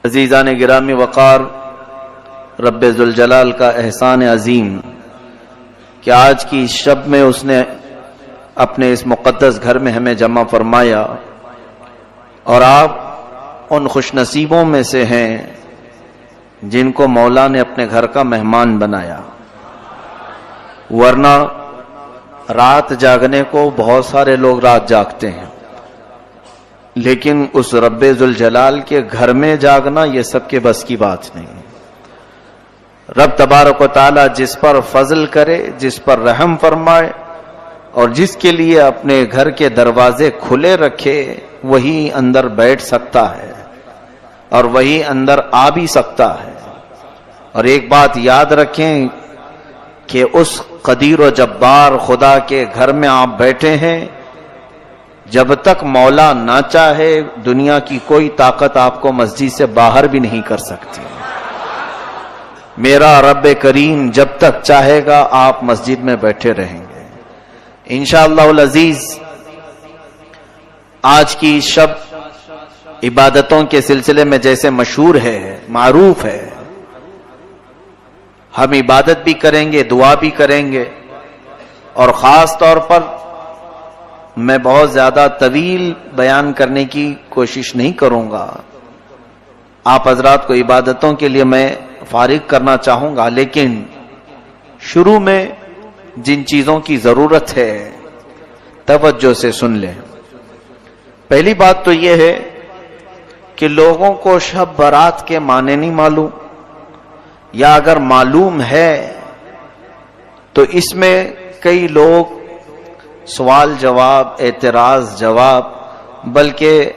عزیزان گرامی وقار، رب ذوالجلال کا احسان عظیم کہ آج کی شب میں اس نے اپنے اس مقدس گھر میں ہمیں جمع فرمایا، اور آپ ان خوش نصیبوں میں سے ہیں جن کو مولا نے اپنے گھر کا مہمان بنایا۔ ورنہ رات جاگنے کو بہت سارے لوگ رات جاگتے ہیں، لیکن اس رب ذوالجلال کے گھر میں جاگنا یہ سب کے بس کی بات نہیں۔ رب تبارک و تعالی جس پر فضل کرے، جس پر رحم فرمائے، اور جس کے لیے اپنے گھر کے دروازے کھلے رکھے، وہی اندر بیٹھ سکتا ہے اور وہی اندر آ بھی سکتا ہے۔ اور ایک بات یاد رکھیں کہ اس قدیر و جبار خدا کے گھر میں آپ بیٹھے ہیں، جب تک مولا نہ چاہے دنیا کی کوئی طاقت آپ کو مسجد سے باہر بھی نہیں کر سکتی۔ میرا رب کریم جب تک چاہے گا آپ مسجد میں بیٹھے رہیں گے انشاءاللہ العزیز۔ آج کی شب عبادتوں کے سلسلے میں جیسے مشہور ہے، معروف ہے، ہم عبادت بھی کریں گے، دعا بھی کریں گے، اور خاص طور پر میں بہت زیادہ طویل بیان کرنے کی کوشش نہیں کروں گا۔ آپ حضرات کو عبادتوں کے لیے میں فارغ کرنا چاہوں گا، لیکن شروع میں جن چیزوں کی ضرورت ہے توجہ سے سن لیں۔ پہلی بات تو یہ ہے کہ لوگوں کو شب برات کے معنی نہیں معلوم، یا اگر معلوم ہے تو اس میں کئی لوگ سوال جواب، اعتراض جواب، بلکہ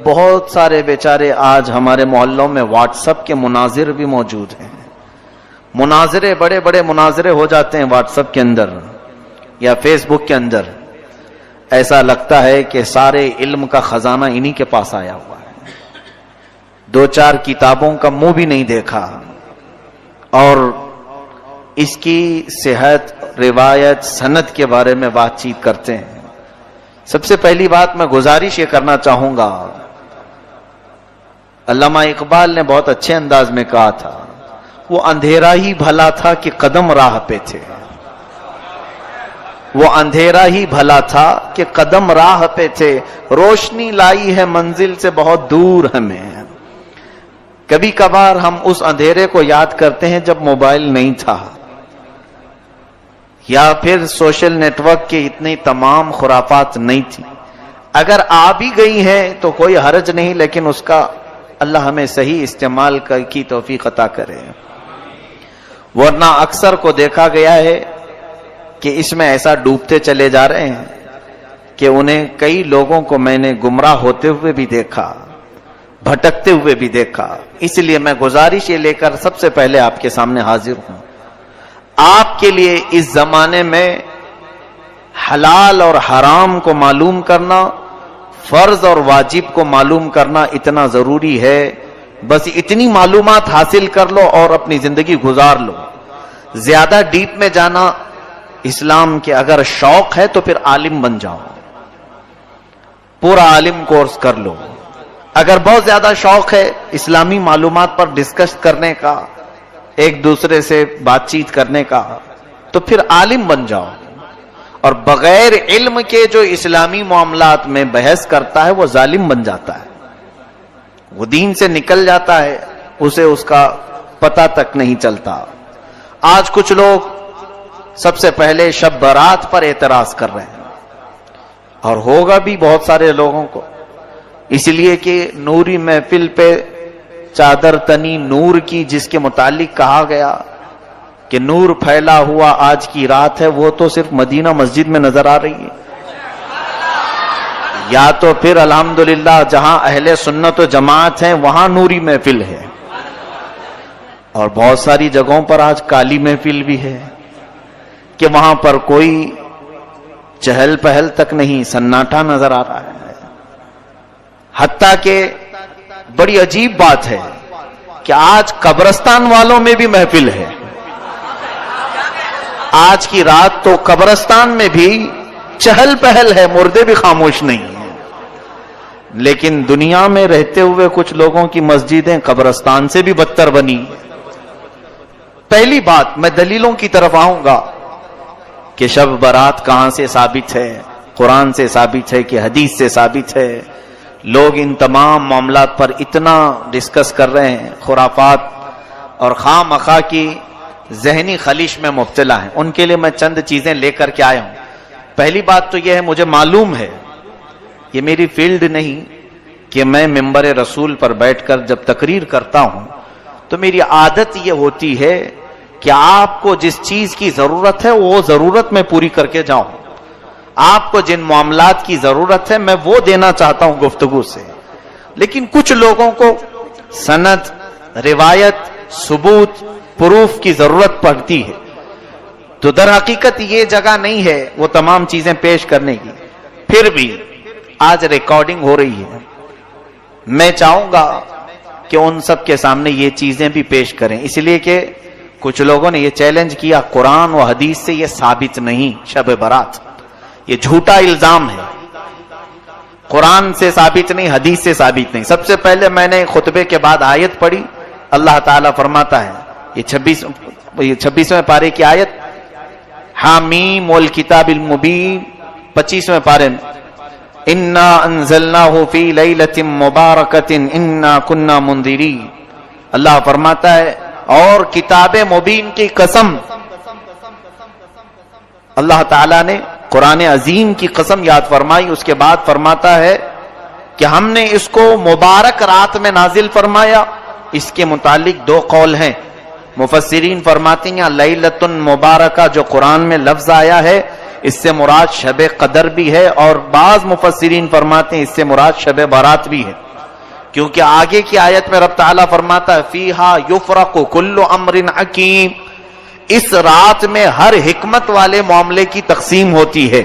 بہت سارے بیچارے آج ہمارے محلوں میں واٹس ایپ کے مناظر بھی موجود ہیں۔ مناظرے، بڑے بڑے مناظرے ہو جاتے ہیں واٹس ایپ کے اندر یا فیس بک کے اندر۔ ایسا لگتا ہے کہ سارے علم کا خزانہ انہی کے پاس آیا ہوا ہے، دو چار کتابوں کا منہ بھی نہیں دیکھا، اور اس کی صحت، روایت، سند کے بارے میں بات چیت کرتے ہیں۔ سب سے پہلی بات میں گزارش یہ کرنا چاہوں گا، علامہ اقبال نے بہت اچھے انداز میں کہا تھا، وہ اندھیرا ہی بھلا تھا کہ قدم راہ پہ تھے۔ وہ اندھیرا ہی بھلا تھا کہ قدم راہ پہ تھے، روشنی لائی ہے منزل سے بہت دور ہمیں۔ کبھی کبھار ہم اس اندھیرے کو یاد کرتے ہیں جب موبائل نہیں تھا، یا پھر سوشل نیٹ ورک کی اتنی تمام خرافات نہیں تھی۔ اگر آ بھی گئی ہیں تو کوئی حرج نہیں، لیکن اس کا اللہ ہمیں صحیح استعمال کی توفیق عطا کرے۔ ورنہ اکثر کو دیکھا گیا ہے کہ اس میں ایسا ڈوبتے چلے جا رہے ہیں کہ انہیں کئی لوگوں کو میں نے گمراہ ہوتے ہوئے بھی دیکھا، بھٹکتے ہوئے بھی دیکھا۔ اس لیے میں گزارش یہ لے کر سب سے پہلے آپ کے سامنے حاضر ہوں، آپ کے لیے اس زمانے میں حلال اور حرام کو معلوم کرنا، فرض اور واجب کو معلوم کرنا اتنا ضروری ہے۔ بس اتنی معلومات حاصل کر لو اور اپنی زندگی گزار لو۔ زیادہ ڈیپ میں جانا اسلام کے اگر شوق ہے تو پھر عالم بن جاؤ، پورا عالم کورس کر لو۔ اگر بہت زیادہ شوق ہے اسلامی معلومات پر ڈسکس کرنے کا، ایک دوسرے سے بات چیت کرنے کا، تو پھر عالم بن جاؤ۔ اور بغیر علم کے جو اسلامی معاملات میں بحث کرتا ہے وہ ظالم بن جاتا ہے، وہ دین سے نکل جاتا ہے، اسے اس کا پتہ تک نہیں چلتا۔ آج کچھ لوگ سب سے پہلے شب برات پر اعتراض کر رہے ہیں، اور ہوگا بھی بہت سارے لوگوں کو، اس لیے کہ نوری محفل پہ چادر تنی نور کی، جس کے متعلق کہا گیا کہ نور پھیلا ہوا آج کی رات ہے، وہ تو صرف مدینہ مسجد میں نظر آ رہی ہے، یا تو پھر الحمدللہ جہاں اہل سنت و جماعت ہیں وہاں نوری محفل ہے، اور بہت ساری جگہوں پر آج کالی محفل بھی ہے کہ وہاں پر کوئی چہل پہل تک نہیں، سناٹا نظر آ رہا ہے۔ حتیٰ کہ بڑی عجیب بات ہے کہ آج قبرستان والوں میں بھی محفل ہے۔ آج کی رات تو قبرستان میں بھی چہل پہل ہے، مردے بھی خاموش نہیں ہیں۔ لیکن دنیا میں رہتے ہوئے کچھ لوگوں کی مسجدیں قبرستان سے بھی بدتر بنی. پہلی بات میں دلیلوں کی طرف آؤں گا کہ شب برات کہاں سے ثابت ہے. قرآن سے ثابت ہے کہ حدیث سے ثابت ہے. لوگ ان تمام معاملات پر اتنا ڈسکس کر رہے ہیں, خرافات اور خواہ مخواہ کی ذہنی خلیش میں مبتلا ہیں. ان کے لیے میں چند چیزیں لے کر کے آیا ہوں. پہلی بات تو یہ ہے, مجھے معلوم ہے, یہ میری فیلڈ نہیں کہ میں ممبر رسول پر بیٹھ کر جب تقریر کرتا ہوں تو میری عادت یہ ہوتی ہے کہ آپ کو جس چیز کی ضرورت ہے وہ ضرورت میں پوری کر کے جاؤں. آپ کو جن معاملات کی ضرورت ہے میں وہ دینا چاہتا ہوں گفتگو سے. لیکن کچھ لوگوں کو سند, روایت, ثبوت, پروف کی ضرورت پڑتی ہے. تو در حقیقت یہ جگہ نہیں ہے وہ تمام چیزیں پیش کرنے کی. پھر بھی آج ریکارڈنگ ہو رہی ہے, میں چاہوں گا کہ ان سب کے سامنے یہ چیزیں بھی پیش کریں, اس لیے کہ کچھ لوگوں نے یہ چیلنج کیا قرآن و حدیث سے یہ ثابت نہیں شب برات. یہ جھوٹا الزام ہے. قرآن سے ثابت نہیں, حدیث سے ثابت نہیں. سب سے پہلے میں نے خطبے کے بعد آیت پڑھی. اللہ تعالیٰ فرماتا ہے, یہ 26ویں پارے کی آیت, حامیم والکتاب المبین, 25ویں پارے میں, انا انزلناہ فی لیلۃ مبارکۃ انا کنا منذرین. اللہ فرماتا ہے اور کتاب مبین کی قسم, اللہ تعالیٰ نے قرآن عظیم کی قسم یاد فرمائی. اس کے بعد فرماتا ہے کہ ہم نے اس کو مبارک رات میں نازل فرمایا. اس کے متعلق دو قول ہیں. مفسرین فرماتے ہیں لیلۃ مبارکہ جو قرآن میں لفظ آیا ہے اس سے مراد شب قدر بھی ہے, اور بعض مفسرین فرماتے ہیں اس سے مراد شب برات بھی ہے, کیونکہ آگے کی آیت میں رب تعالیٰ فرماتا ہے فیہا یفرق کل امر حکیم, اس رات میں ہر حکمت والے معاملے کی تقسیم ہوتی ہے.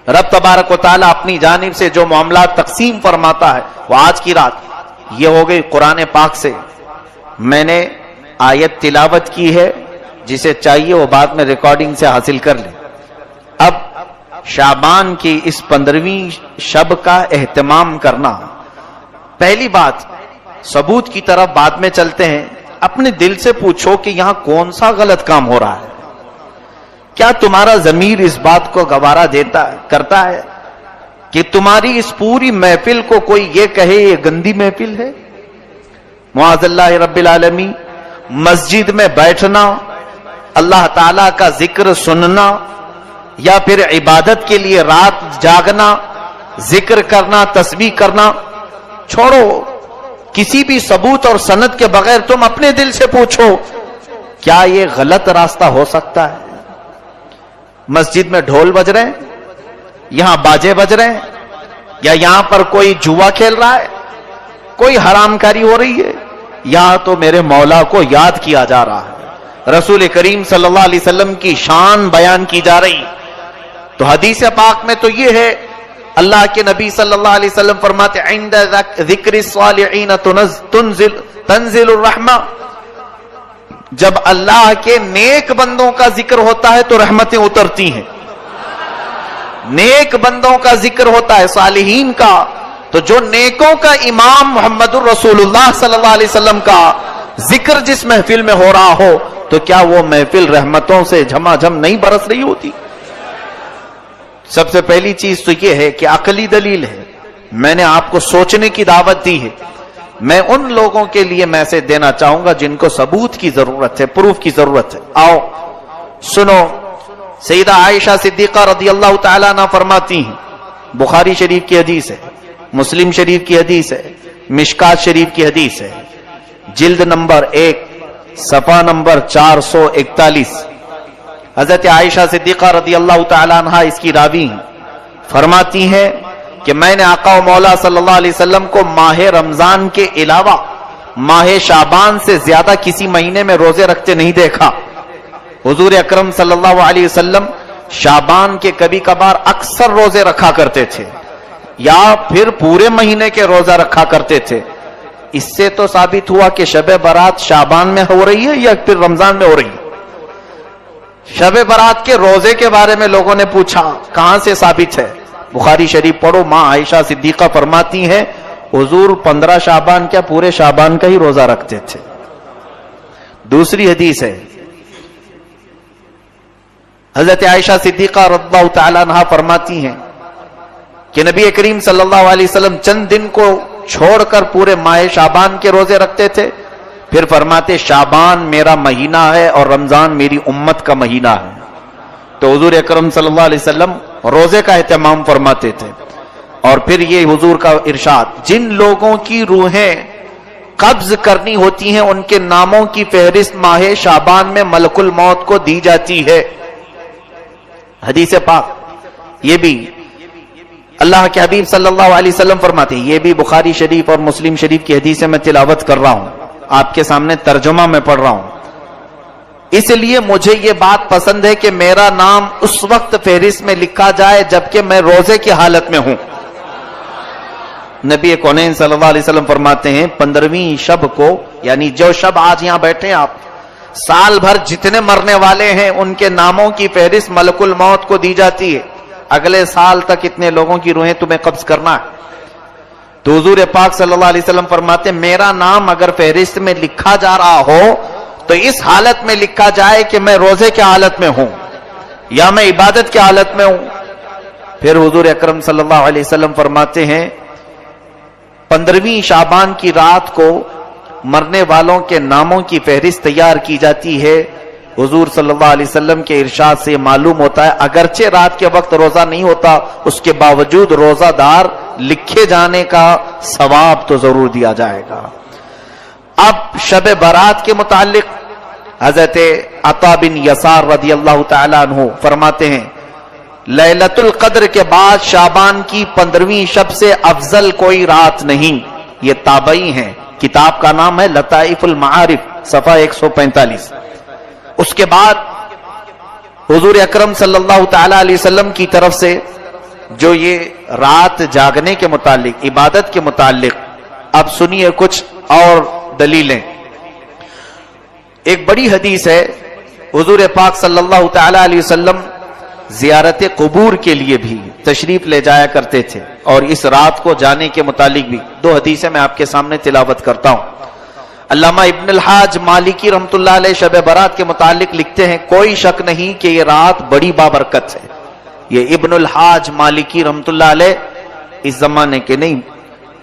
رب تبارک و تعالیٰ اپنی جانب سے جو معاملات تقسیم فرماتا ہے وہ آج کی رات یہ ہو گئی قرآن پاک سے. میں نے آیت تلاوت کی ہے, جسے چاہیے وہ بعد میں ریکارڈنگ سے حاصل کر لیں. اب شعبان کی اس 15ویں شب کا اہتمام کرنا, پہلی بات ثبوت کی طرف بعد میں چلتے ہیں. اپنے دل سے پوچھو کہ یہاں کون سا غلط کام ہو رہا ہے. کیا تمہارا ضمیر اس بات کو گوارا کرتا ہے کہ تمہاری اس پوری محفل کو کوئی یہ کہے یہ گندی محفل ہے؟ معاذ اللہ رب العالمین. مسجد میں بیٹھنا, اللہ تعالی کا ذکر سننا, یا پھر عبادت کے لیے رات جاگنا, ذکر کرنا, تسبیح کرنا, چھوڑو. کسی بھی ثبوت اور سند کے بغیر تم اپنے دل سے پوچھو کیا یہ غلط راستہ ہو سکتا ہے؟ مسجد میں ڈھول بج رہے ہیں, یہاں باجے بج رہے ہیں, یا یہاں پر کوئی جوا کھیل رہا ہے, کوئی حرام کاری ہو رہی ہے, یہاں تو میرے مولا کو یاد کیا جا رہا ہے, رسول کریم صلی اللہ علیہ وسلم کی شان بیان کی جا رہی. تو حدیث پاک میں تو یہ ہے, اللہ کے نبی صلی اللہ علیہ وسلم فرماتے عند ذکر الصالحین تنزل الرحمہ, جب اللہ کے نیک بندوں کا ذکر ہوتا ہے تو رحمتیں اترتی ہیں. نیک بندوں کا ذکر ہوتا ہے, صالحین کا, تو جو نیکوں کا امام محمد الرسول اللہ صلی اللہ علیہ وسلم کا ذکر جس محفل میں ہو رہا ہو تو کیا وہ محفل رحمتوں سے جھما جھم نہیں برس رہی ہوتی؟ سب سے پہلی چیز تو یہ ہے کہ عقلی دلیل ہے. میں نے آپ کو سوچنے کی دعوت دی ہے. میں ان لوگوں کے لیے میسج دینا چاہوں گا جن کو ثبوت کی ضرورت ہے, پروف کی ضرورت ہے. آؤ سنو, سیدہ عائشہ صدیقہ رضی اللہ تعالیٰ عنہ فرماتی ہیں, بخاری شریف کی حدیث ہے, مسلم شریف کی حدیث ہے, مشکات شریف کی حدیث ہے, جلد نمبر 1 صفحہ نمبر 441. حضرت عائشہ صدیقہ رضی اللہ تعالیٰ عنہ اس کی راوی ہیں. فرماتی ہیں کہ میں نے آقا و مولا صلی اللہ علیہ وسلم کو ماہ رمضان کے علاوہ ماہ شعبان سے زیادہ کسی مہینے میں روزے رکھتے نہیں دیکھا. حضور اکرم صلی اللہ علیہ وسلم شعبان کے کبھی کبھار اکثر روزے رکھا کرتے تھے, یا پھر پورے مہینے کے روزہ رکھا کرتے تھے. اس سے تو ثابت ہوا کہ شب برات شعبان میں ہو رہی ہے یا پھر رمضان میں ہو رہی ہے. شب برات کے روزے کے بارے میں لوگوں نے پوچھا کہاں سے ثابت ہے؟ بخاری شریف پڑھو، ماں عائشہ صدیقہ فرماتی ہیں حضور 15 شعبان کیا پورے شعبان کا ہی روزہ رکھتے تھے۔ دوسری حدیث ہے، حضرت عائشہ صدیقہ رضی اللہ تعالی عنہا فرماتی ہیں کہ نبی کریم صلی اللہ علیہ وسلم چند دن کو چھوڑ کر پورے ماہ شعبان کے روزے رکھتے تھے، پھر فرماتے شعبان میرا مہینہ ہے اور رمضان میری امت کا مہینہ ہے۔ تو حضور اکرم صلی اللہ علیہ وسلم روزے کا اہتمام فرماتے تھے۔ اور پھر یہ حضور کا ارشاد، جن لوگوں کی روحیں قبض کرنی ہوتی ہیں ان کے ناموں کی فہرست ماہ شعبان میں ملک الموت کو دی جاتی ہے۔ حدیث پاک یہ بھی اللہ کے حبیب صلی اللہ علیہ وسلم فرماتے ہیں، یہ بھی بخاری شریف اور مسلم شریف کی حدیث میں تلاوت کر رہا ہوں، آپ کے سامنے ترجمہ میں پڑھ رہا ہوں۔ اس لیے مجھے یہ بات پسند ہے کہ میرا نام اس وقت فہرست میں لکھا جائے جبکہ میں روزے کی حالت میں ہوں۔ نبی کونین صلی اللہ علیہ وسلم فرماتے ہیں 15ویں شب کو، یعنی جو شب آج یہاں بیٹھے ہیں آپ، سال بھر جتنے مرنے والے ہیں ان کے ناموں کی فہرست ملک الموت کو دی جاتی ہے، اگلے سال تک اتنے لوگوں کی روحیں تمہیں قبض کرنا ہے۔ تو حضور پاک صلی اللہ علیہ وسلم فرماتے ہیں میرا نام اگر فہرست میں لکھا جا رہا ہو تو اس حالت میں لکھا جائے کہ میں روزے کی حالت میں ہوں یا میں عبادت کی حالت میں ہوں۔ پھر حضور اکرم صلی اللہ علیہ وسلم فرماتے ہیں 15ویں شعبان کی رات کو مرنے والوں کے ناموں کی فہرست تیار کی جاتی ہے۔ حضور صلی اللہ علیہ وسلم کے ارشاد سے معلوم ہوتا ہے اگرچہ رات کے وقت روزہ نہیں ہوتا، اس کے باوجود روزہ دار لکھے جانے کا ثواب تو ضرور دیا جائے گا۔ اب شب برات کے متعلق حضرت عطا بن یسار رضی اللہ تعالی عنہ فرماتے ہیں لیلۃ القدر کے بعد شعبان کی 15ویں شب سے افضل کوئی رات نہیں۔ یہ تابعی ہیں، کتاب کا نام ہے لطائف المعارف، صفحہ 145۔ اس کے بعد حضور اکرم صلی اللہ تعالی علیہ وسلم کی طرف سے جو یہ رات جاگنے کے متعلق، عبادت کے متعلق، اب سنیے کچھ اور دلیلیں۔ ایک بڑی حدیث ہے، حضور پاک صلی اللہ تعالی علیہ وسلم زیارت قبور کے لیے بھی تشریف لے جایا کرتے تھے، اور اس رات کو جانے کے متعلق بھی دو حدیثیں میں آپ کے سامنے تلاوت کرتا ہوں۔ علامہ ابن الحاج مالکی رحمۃ اللہ علیہ شب برات کے متعلق لکھتے ہیں کوئی شک نہیں کہ یہ رات بڑی بابرکت ہے۔ یہ ابن الحاج مالکی رحمۃ اللہ علیہ اس زمانے کے نہیں،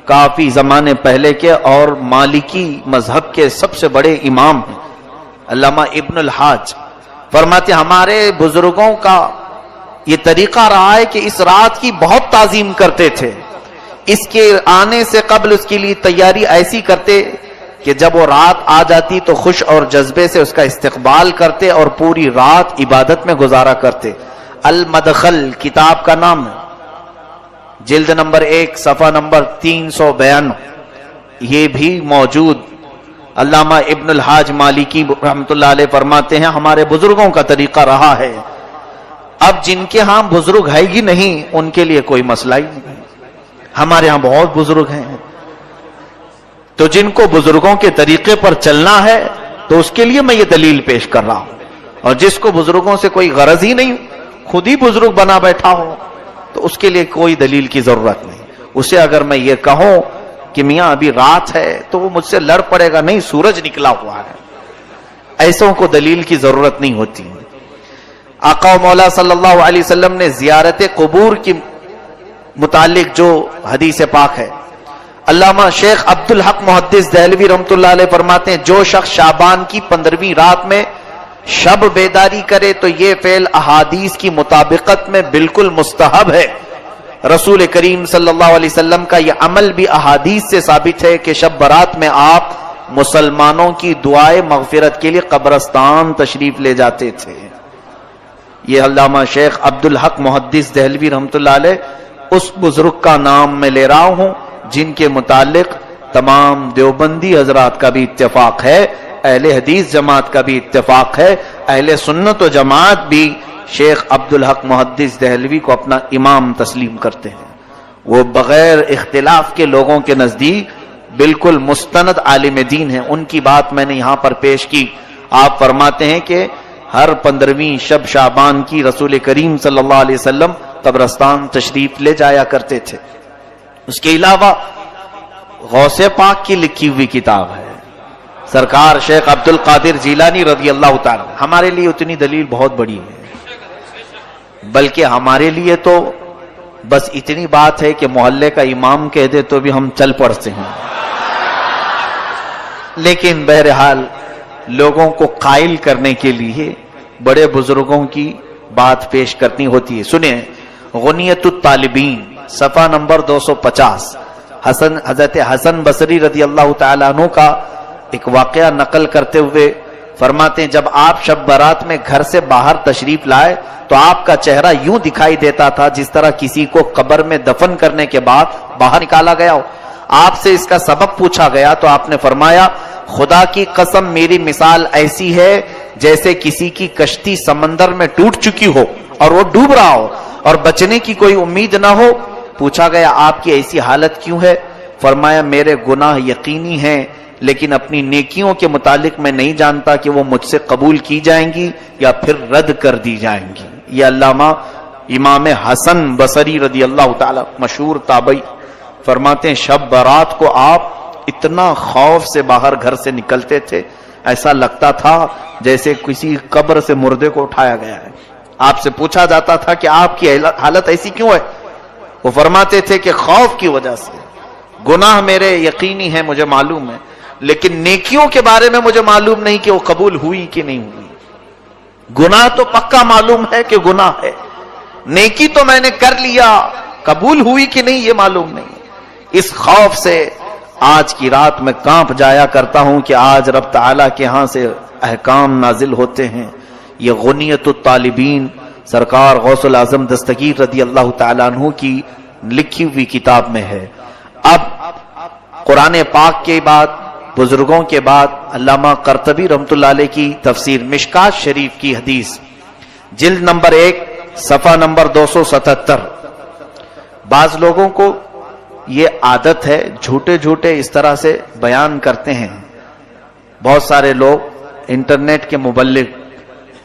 کافی زمانے پہلے کے اور مالکی مذہب کے سب سے بڑے امام ہیں۔ علامہ ابن الحاج فرماتے ہمارے بزرگوں کا یہ طریقہ رہا ہے کہ اس رات کی بہت تعظیم کرتے تھے، اس کے آنے سے قبل اس کے لیے تیاری ایسی کرتے کہ جب وہ رات آ جاتی تو خوش اور جذبے سے اس کا استقبال کرتے اور پوری رات عبادت میں گزارا کرتے۔ المدخل کتاب کا نام ہے، جلد نمبر 1 صفحہ نمبر 352 یہ بھی موجود۔ علامہ ابن الحاج مالکی رحمۃ اللہ علیہ فرماتے ہیں ہمارے بزرگوں کا طریقہ رہا ہے۔ اب جن کے ہاں بزرگ ہے ہی نہیں ان کے لیے کوئی مسئلہ ہی نہیں، ہمارے ہاں بہت بزرگ ہیں، تو جن کو بزرگوں کے طریقے پر چلنا ہے تو اس کے لیے میں یہ دلیل پیش کر رہا ہوں، اور جس کو بزرگوں سے کوئی غرض ہی نہیں، خود ہی بزرگ بنا بیٹھا ہو، تو اس کے لیے کوئی دلیل کی ضرورت نہیں۔ اسے اگر میں یہ کہوں کہ میاں ابھی رات ہے تو وہ مجھ سے لڑ پڑے گا، نہیں سورج نکلا ہوا ہے، ایسوں کو دلیل کی ضرورت نہیں ہوتی۔ آقا و مولا صلی اللہ علیہ وسلم نے زیارت قبور کی متعلق جو حدیث پاک ہے، علامہ شیخ عبدالحق محدث دہلوی رحمۃ اللہ علیہ فرماتے ہیں جو شخص شعبان کی 15ویں رات میں شب بیداری کرے تو یہ فعل احادیث کی مطابقت میں بالکل مستحب ہے۔ رسول کریم صلی اللہ علیہ وسلم کا یہ عمل بھی احادیث سے ثابت ہے کہ شب برات میں آپ مسلمانوں کی دعائے مغفرت کے لیے قبرستان تشریف لے جاتے تھے۔ یہ علامہ شیخ عبدالحق محدث دہلوی رحمۃ اللہ علیہ اس بزرگ کا نام میں لے رہا ہوں جن کے متعلق تمام دیوبندی حضرات کا بھی اتفاق ہے، اہل حدیث جماعت کا بھی اتفاق ہے، اہل سنت و جماعت بھی شیخ عبدالحق محدث دہلوی کو اپنا امام تسلیم کرتے ہیں۔ وہ بغیر اختلاف کے لوگوں کے نزدیک بالکل مستند عالم دین ہیں۔ ان کی بات میں نے یہاں پر پیش کی۔ آپ فرماتے ہیں کہ ہر 15ویں شب شعبان کی رسول کریم صلی اللہ علیہ وسلم قبرستان تشریف لے جایا کرتے تھے۔ اس کے علاوہ غوث پاک کی لکھی ہوئی کتاب ہے، سرکار شیخ عبد القادر جیلانی رضی اللہ تعالی۔ ہمارے لیے اتنی دلیل بہت بڑی ہے، بلکہ ہمارے لیے تو بس اتنی بات ہے کہ محلے کا امام کہہ دے تو بھی ہم چل پڑتے ہیں، لیکن بہرحال لوگوں کو قائل کرنے کے لیے بڑے بزرگوں کی بات پیش کرنی ہوتی ہے۔ سنیں، غنیت الطالبین صفحہ نمبر 250، حضرت حسن بصری رضی اللہ تعالیٰ عنہ کا ایک واقعہ نقل کرتے ہوئے فرماتے ہیں، جب آپ شب برات میں گھر سے باہر تشریف لائے تو آپ کا چہرہ یوں دکھائی دیتا تھا جس طرح کسی کو قبر میں دفن کرنے کے بعد باہر نکالا گیا ہو۔ آپ سے اس کا سبب پوچھا گیا تو آپ نے فرمایا، خدا کی قسم میری مثال ایسی ہے جیسے کسی کی کشتی سمندر میں ٹوٹ چکی ہو اور وہ ڈوب رہا ہو اور بچنے کی کوئی امید نہ ہو۔ پوچھا گیا، آپ کی ایسی حالت کیوں ہے؟ فرمایا، میرے گناہ یقینی ہیں لیکن اپنی نیکیوں کے متعلق میں نہیں جانتا کہ وہ مجھ سے قبول کی جائیں گی یا پھر رد کر دی جائیں گی۔ یہ علامہ امام حسن بصری رضی اللہ تعالی مشہور تابعی فرماتے ہیں، شب برات کو آپ اتنا خوف سے باہر گھر سے نکلتے تھے، ایسا لگتا تھا جیسے کسی قبر سے مردے کو اٹھایا گیا ہے۔ آپ سے پوچھا جاتا تھا کہ آپ کی حالت ایسی کیوں ہے؟ وہ فرماتے تھے کہ خوف کی وجہ سے، گناہ میرے یقینی ہے، مجھے معلوم ہے، لیکن نیکیوں کے بارے میں مجھے معلوم نہیں کہ وہ قبول ہوئی کہ نہیں ہوئی۔ گناہ تو پکا معلوم ہے کہ گناہ ہے، نیکی تو میں نے کر لیا، قبول ہوئی کہ نہیں یہ معلوم نہیں۔ اس خوف سے آج کی رات میں کانپ جایا کرتا ہوں کہ آج رب تعالیٰ کے ہاں سے احکام نازل ہوتے ہیں۔ یہ غنیت الطالبین سرکار غوث الاعظم دستگیر رضی اللہ تعالیٰ عنہ کی لکھی ہوئی کتاب میں ہے۔ اب قرآن پاک کے بعد، بزرگوں کے بعد، علامہ قرطبی رحمۃ اللہ علیہ کی تفسیر مشکات شریف کی حدیث جلد نمبر 1 صفحہ نمبر 277۔ بعض لوگوں کو یہ عادت ہے، جھوٹے جھوٹے اس طرح سے بیان کرتے ہیں۔ بہت سارے لوگ انٹرنیٹ کے مبلغ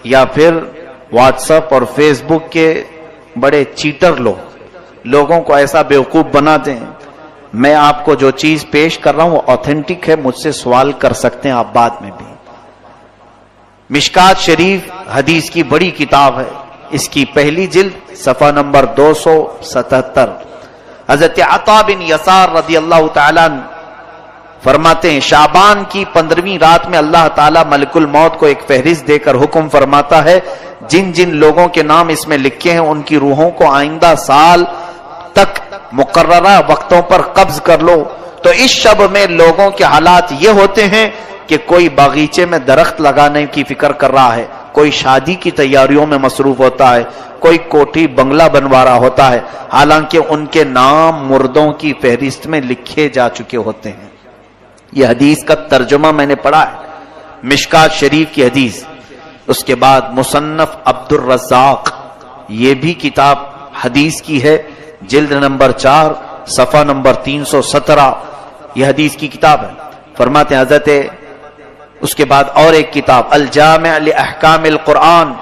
یا پھر واٹس ایپ اور فیس بک کے بڑے چیٹر لوگوں کو ایسا بیوقوف بناتے ہیں۔ میں آپ کو جو چیز پیش کر رہا ہوں وہ اوتھینٹک ہے، مجھ سے سوال کر سکتے ہیں آپ بعد میں بھی۔ مشکات شریف حدیث کی بڑی کتاب ہے، اس کی پہلی جلد صفحہ نمبر 277۔ حضرت عطا بن یسار رضی اللہ تعالیٰ فرماتے ہیں، شعبان کی 15ویں رات میں اللہ تعالیٰ ملک الموت کو ایک فہرست دے کر حکم فرماتا ہے، جن جن لوگوں کے نام اس میں لکھے ہیں ان کی روحوں کو آئندہ سال تک مقررہ وقتوں پر قبض کر لو۔ تو اس شب میں لوگوں کے حالات یہ ہوتے ہیں کہ کوئی باغیچے میں درخت لگانے کی فکر کر رہا ہے، کوئی شادی کی تیاریوں میں مصروف ہوتا ہے، کوئی کوٹھی بنگلہ بنوا رہا ہوتا ہے، حالانکہ ان کے نام مردوں کی فہرست میں لکھے جا چکے ہوتے ہیں۔ یہ حدیث کا ترجمہ میں نے پڑھا ہے، مشکات شریف کی حدیث۔ اس کے بعد مصنف عبد الرزاق، یہ بھی کتاب حدیث کی ہے، جلد نمبر 4 صفحہ نمبر 317، یہ حدیث کی کتاب ہے۔ فرماتے ہیں حضرت، اس کے بعد اور ایک کتاب الجامع لاحکام القرآن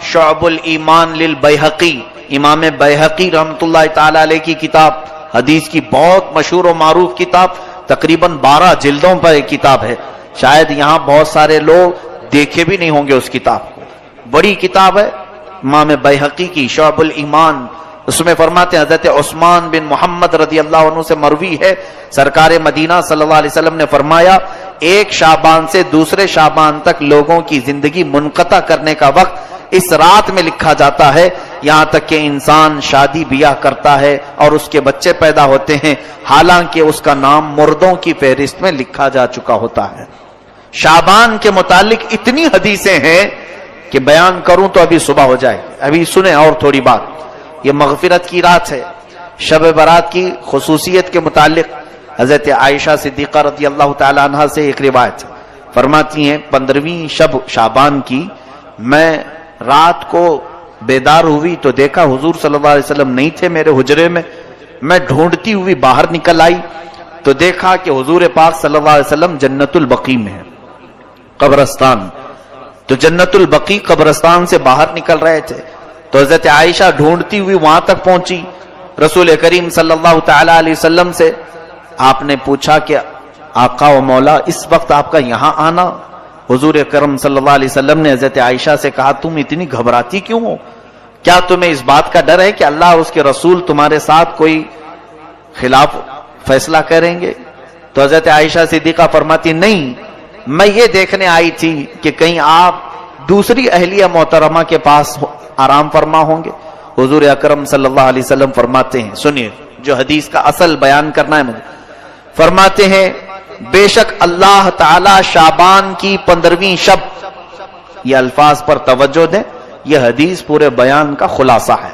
شعب الایمان للبیہقی، امام بیہقی رحمۃ اللہ تعالی علیہ کی کتاب، حدیث کی بہت مشہور و معروف کتاب، تقریباً 12 جلدوں پر ایک کتاب ہے۔ شاید یہاں بہت سارے لوگ دیکھے بھی نہیں ہوں گے اس کتاب کو، بڑی کتاب ہے امام بیہقی کی شعب الایمان۔ اس میں فرماتے ہیں حضرت عثمان بن محمد رضی اللہ عنہ سے مروی ہے، سرکار مدینہ صلی اللہ علیہ وسلم نے فرمایا، ایک شعبان سے دوسرے شعبان تک لوگوں کی زندگی منقطع کرنے کا وقت اس رات میں لکھا جاتا ہے، یہاں تک کہ انسان شادی بیاہ کرتا ہے اور اس کے بچے پیدا ہوتے ہیں، حالانکہ اس کا نام مردوں کی فہرست میں لکھا جا چکا ہوتا ہے۔ شعبان کے متعلق اتنی حدیثیں ہیں کہ بیان کروں تو ابھی صبح ہو جائے۔ ابھی سنیں اور تھوڑی بات، یہ مغفرت کی رات ہے۔ شب برات کی خصوصیت کے متعلق حضرت عائشہ صدیقہ رضی اللہ تعالی عنہ سے ایک روایت فرماتی ہیں، 15ویں شب شعبان کی میں رات کو بیدار ہوئی تو دیکھا حضور صلی اللہ علیہ وسلم نہیں تھے میرے حجرے میں، میں ڈھونڈتی ہوئی باہر نکل آئی تو دیکھا کہ حضور پاک صلی اللہ علیہ وسلم جنت البقیع میں ہے، قبرستان، تو جنت البقیع قبرستان سے باہر نکل رہے تھے۔ تو حضرت عائشہ ڈھونڈتی ہوئی وہاں تک پہنچی رسول کریم صلی اللہ تعالی علیہ وسلم سے. آپ نے پوچھا کہ آقا و مولا اس وقت آپ کا یہاں آنا؟ حضور اکرم صلی اللہ علیہ وسلم نے حضرت عائشہ سے کہا تم اتنی گھبراتی کیوں ہو؟ کیا تمہیں اس بات کا ڈر ہے کہ اللہ اور اس کے رسول تمہارے ساتھ کوئی خلاف فیصلہ کریں گے؟ تو حضرت عائشہ صدیقہ فرماتی نہیں، میں یہ دیکھنے آئی تھی کہ کہیں آپ دوسری اہلیہ محترمہ کے پاس آرام فرما ہوں گے. حضور اکرم صلی اللہ علیہ وسلم فرماتے ہیں، سنیے جو حدیث کا اصل بیان کرنا ہے مجھے، فرماتے ہیں بے شک اللہ تعالی شعبان کی 15ویں شب، یہ الفاظ پر توجہ دیں، یہ حدیث پورے بیان کا خلاصہ ہے،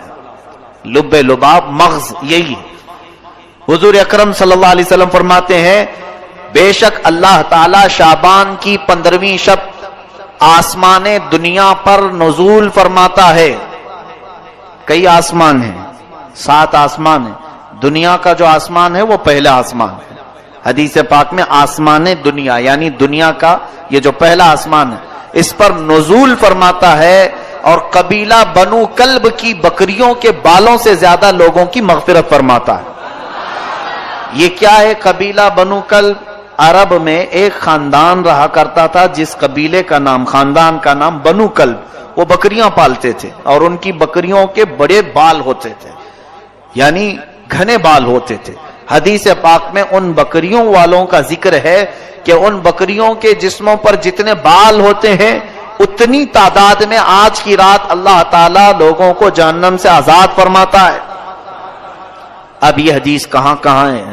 لب لباب مغز یہی ہے. حضور اکرم صلی اللہ علیہ وسلم فرماتے ہیں بے شک اللہ تعالی شعبان کی 15ویں شب آسمان دنیا پر نزول فرماتا ہے. کئی آسمان ہیں، 7 آسمان ہیں. دنیا کا جو آسمان ہے وہ پہلا آسمان ہے. حدیث پاک میں آسمان دنیا یعنی دنیا کا یہ جو پہلا آسمان ہے اس پر نزول فرماتا ہے، اور قبیلہ بنو کلب کی بکریوں کے بالوں سے زیادہ لوگوں کی مغفرت فرماتا ہے. یہ کیا ہے قبیلہ بنو کلب؟ عرب میں ایک خاندان رہا کرتا تھا جس قبیلے کا نام، خاندان کا نام بنو کلب. وہ بکریاں پالتے تھے اور ان کی بکریوں کے بڑے بال ہوتے تھے، یعنی گھنے بال ہوتے تھے. حدیث پاک میں ان بکریوں والوں کا ذکر ہے کہ ان بکریوں کے جسموں پر جتنے بال ہوتے ہیں اتنی تعداد میں آج کی رات اللہ تعالیٰ لوگوں کو جہنم سے آزاد فرماتا ہے. اب یہ حدیث کہاں کہاں ہے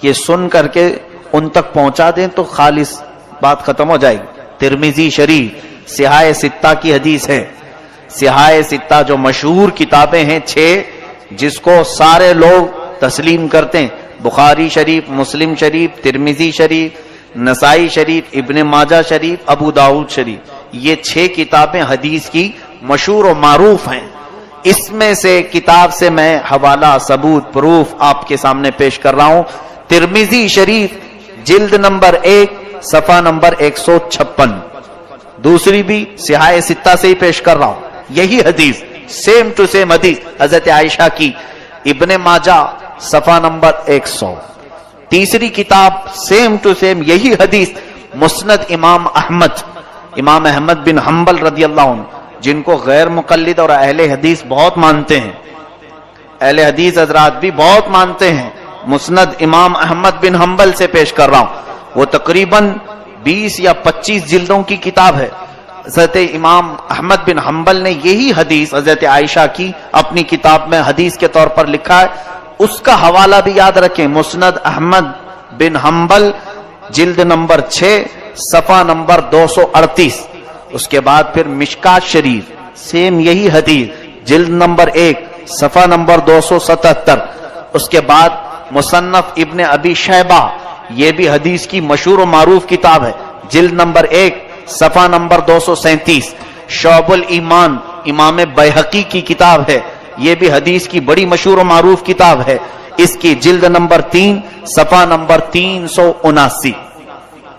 یہ سن کر کے ان تک پہنچا دیں تو خالص بات ختم ہو جائے گی. ترمذی شریف سیاہ ستہ کی حدیث ہے. سیاہ ستہ جو مشہور کتابیں ہیں 6 جس کو سارے لوگ تسلیم کرتے ہیں، بخاری شریف، مسلم شریف، ترمذی شریف، نسائی شریف، ابن ماجہ شریف، ابو داؤد شریف، یہ 6 کتابیں حدیث کی مشہور و معروف ہیں. اس میں سے کتاب سے میں حوالہ، ثبوت، پروف آپ کے سامنے پیش کر رہا ہوں. ترمذی شریف جلد نمبر 1 صفحہ نمبر 156. دوسری بھی سیاہ ستہ سے ہی پیش کر رہا ہوں، یہی حدیث سیم ٹو سیم حدیث حضرت عائشہ کی. ابن ماجہ صفحہ نمبر 100. تیسری کتاب سیم ٹو سیم یہی حدیث مسند امام احمد بن حنبل رضی اللہ عنہ، جن کو غیر مقلد اور اہل حدیث بہت مانتے ہیں، اہل حدیث حضرات بھی بہت مانتے ہیں. مسند امام احمد بن حنبل سے پیش کر رہا ہوں. وہ تقریباً 20 یا 25 جلدوں کی کتاب ہے. حضرت امام احمد بن حنبل نے یہی حدیث حضرت عائشہ کی اپنی کتاب میں حدیث کے طور پر لکھا ہے. اس کا حوالہ بھی یاد رکھیں، مسند احمد بن حنبل جلد نمبر 6 صفحہ نمبر 238. اس کے بعد پھر مشکات شریف سیم یہی حدیث جلد نمبر 1 صفحہ نمبر 277. اس کے بعد مصنف ابن ابی شیبہ، یہ بھی حدیث کی مشہور و معروف کتاب ہے، جلد نمبر 1 صفحہ نمبر 237. شعب الایمان امام بیہقی کی کتاب ہے، یہ بھی حدیث کی بڑی مشہور و معروف کتاب ہے، اس کی جلد نمبر 3 صفحہ نمبر 379.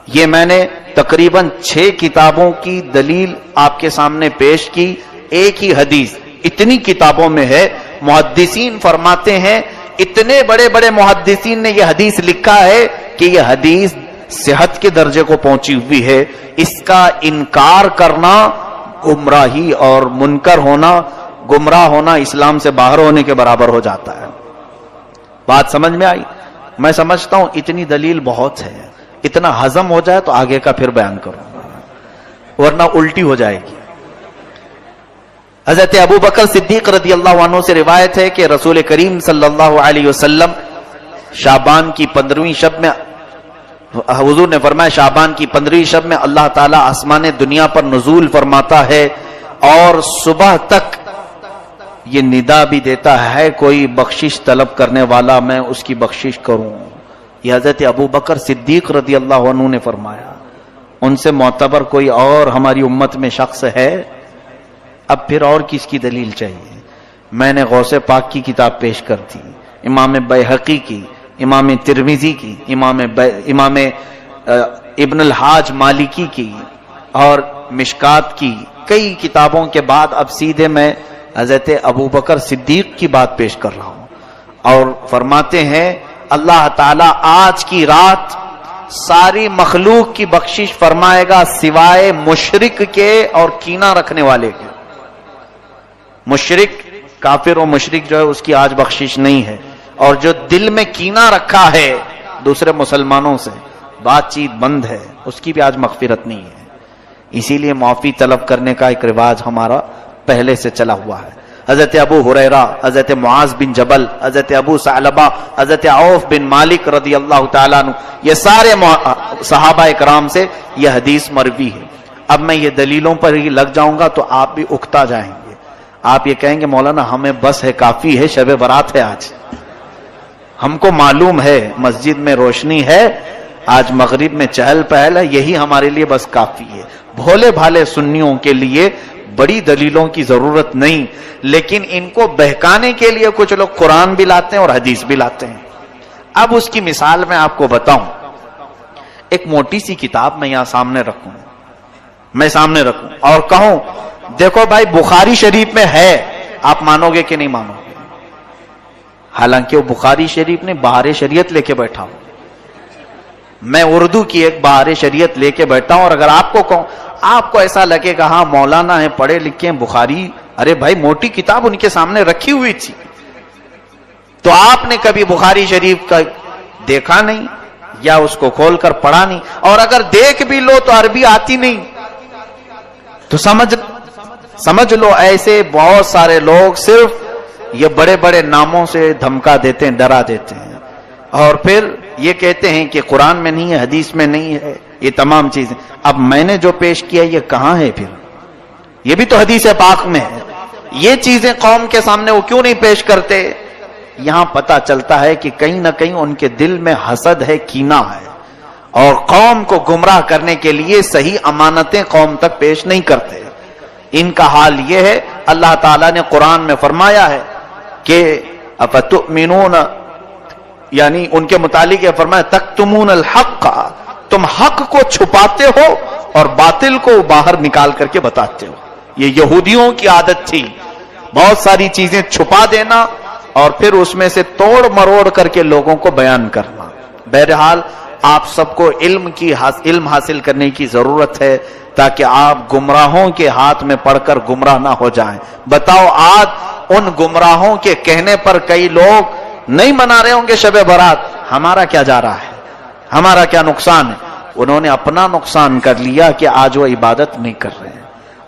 یہ میں نے تقریباً 6 کتابوں کی دلیل آپ کے سامنے پیش کی. ایک ہی حدیث اتنی کتابوں میں ہے. محدثین فرماتے ہیں، اتنے بڑے بڑے محدثین نے یہ حدیث لکھا ہے کہ یہ حدیث صحت کے درجے کو پہنچی ہوئی ہے. اس کا انکار کرنا گمراہی اور منکر ہونا، گمراہ ہونا اسلام سے باہر ہونے کے برابر ہو جاتا ہے. بات سمجھ میں آئی؟ میں سمجھتا ہوں اتنی دلیل بہت ہے، اتنا ہضم ہو جائے تو آگے کا پھر بیان کروں، ورنہ الٹی ہو جائے گی. حضرت ابو بکر صدیق رضی اللہ عنہ سے روایت ہے کہ رسول کریم صلی اللہ علیہ وسلم شعبان کی 15ویں شب میں، حضور نے فرمایا شعبان کی 15ویں شب میں اللہ تعالیٰ آسمان دنیا پر نزول فرماتا ہے اور صبح تک یہ ندا بھی دیتا ہے کوئی بخشش طلب کرنے والا میں اس کی بخشش کروں. یہ حضرت ابو بکر صدیق رضی اللہ عنہ نے فرمایا. ان سے معتبر کوئی اور ہماری امت میں شخص ہے؟ اب پھر اور کس کی دلیل چاہیے؟ میں نے غوث پاک کی کتاب پیش کر دی، امام بیہقی کی، امام ترمذی کی، امام ابن الحاج مالکی کی اور مشکات کی. کئی کتابوں کے بعد اب سیدھے میں حضرت ابو بکر صدیق کی بات پیش کر رہا ہوں، اور فرماتے ہیں اللہ تعالیٰ آج کی رات ساری مخلوق کی بخشش فرمائے گا سوائے مشرک کے اور کینہ رکھنے والے کے. مشرک، کافر و مشرک جو ہے اس کی آج بخشش نہیں ہے، اور جو دل میں کینہ رکھا ہے دوسرے مسلمانوں سے، بات چیت بند ہے، اس کی بھی آج مغفرت نہیں ہے. اسی لیے معافی طلب کرنے کا ایک رواج ہمارا پہلے سے چلا ہوا ہے. حضرت ابو ہریرہ، حضرت معاذ بن جبل، حضرت ابو ثعلبہ، حضرت عوف بن مالک رضی اللہ تعالیٰ عنہ، یہ سارے صحابہ اکرام سے یہ حدیث مروی ہے. اب میں یہ دلیلوں پر ہی لگ جاؤں گا تو آپ بھی اکتا جائیں گے. آپ یہ کہیں گے مولانا ہمیں بس ہے، کافی ہے، شب برات ہے آج، ہم کو معلوم ہے مسجد میں روشنی ہے، آج مغرب میں چہل پہل ہے، یہی ہمارے لیے بس کافی ہے. بھولے بھالے سنیوں کے لیے بڑی دلیلوں کی ضرورت نہیں، لیکن ان کو بہکانے کے لیے کچھ لوگ قرآن بھی لاتے ہیں اور حدیث بھی لاتے ہیں. اب اس کی مثال میں آپ کو بتاؤں. ایک موٹی سی کتاب میں یہاں سامنے رکھوں اور کہوں دیکھو بھائی بخاری شریف میں ہے، آپ مانو گے کہ نہیں مانو گے؟ حالانکہ وہ بخاری شریف نے بہار شریعت لے کے بیٹھا ہوں، میں اردو کی ایک بہار شریعت لے کے بیٹھا ہوں، اور اگر آپ کو کہوں آپ کو ایسا لگے گا ہاں مولانا ہے، پڑھے لکھے ہیں، بخاری، ارے بھائی موٹی کتاب ان کے سامنے رکھی ہوئی تھی، تو آپ نے کبھی بخاری شریف کا دیکھا نہیں یا اس کو کھول کر پڑھا نہیں، اور اگر دیکھ بھی لو تو عربی آتی نہیں، تو سمجھ لو ایسے بہت سارے لوگ صرف یہ بڑے بڑے ناموں سے دھمکا دیتے ہیں، ڈرا دیتے ہیں، اور پھر یہ کہتے ہیں کہ قرآن میں نہیں ہے، حدیث میں نہیں ہے، یہ تمام چیزیں. اب میں نے جو پیش کیا یہ کہاں ہے؟ پھر یہ بھی تو حدیث پاک میں ہے. یہ چیزیں قوم کے سامنے وہ کیوں نہیں پیش کرتے؟ یہاں پتا چلتا ہے کہ کہیں نہ کہیں ان کے دل میں حسد ہے، کینہ ہے، اور قوم کو گمراہ کرنے کے لیے صحیح امانتیں قوم تک پیش نہیں کرتے. ان کا حال یہ ہے. اللہ تعالیٰ نے قرآن میں فرمایا ہے کہ افتؤمنون، یعنی ان کے متعلق یہ فرمایا تکتمون الحق، تم حق کو چھپاتے ہو اور باطل کو باہر نکال کر کے بتاتے ہو. یہ یہودیوں کی عادت تھی، بہت ساری چیزیں چھپا دینا اور پھر اس میں سے توڑ مروڑ کر کے لوگوں کو بیان کرنا. بہرحال آپ سب کو علم حاصل کرنے کی ضرورت ہے تاکہ آپ گمراہوں کے ہاتھ میں پڑھ کر گمراہ نہ ہو جائیں. بتاؤ آج ان گمراہوں کے کہنے پر کئی لوگ نہیں منا رہے ہوں گے شب برات، ہمارا کیا جا رہا ہے، ہمارا کیا نقصان ہے؟ انہوں نے اپنا نقصان کر لیا کہ آج وہ عبادت نہیں کر رہے ہیں،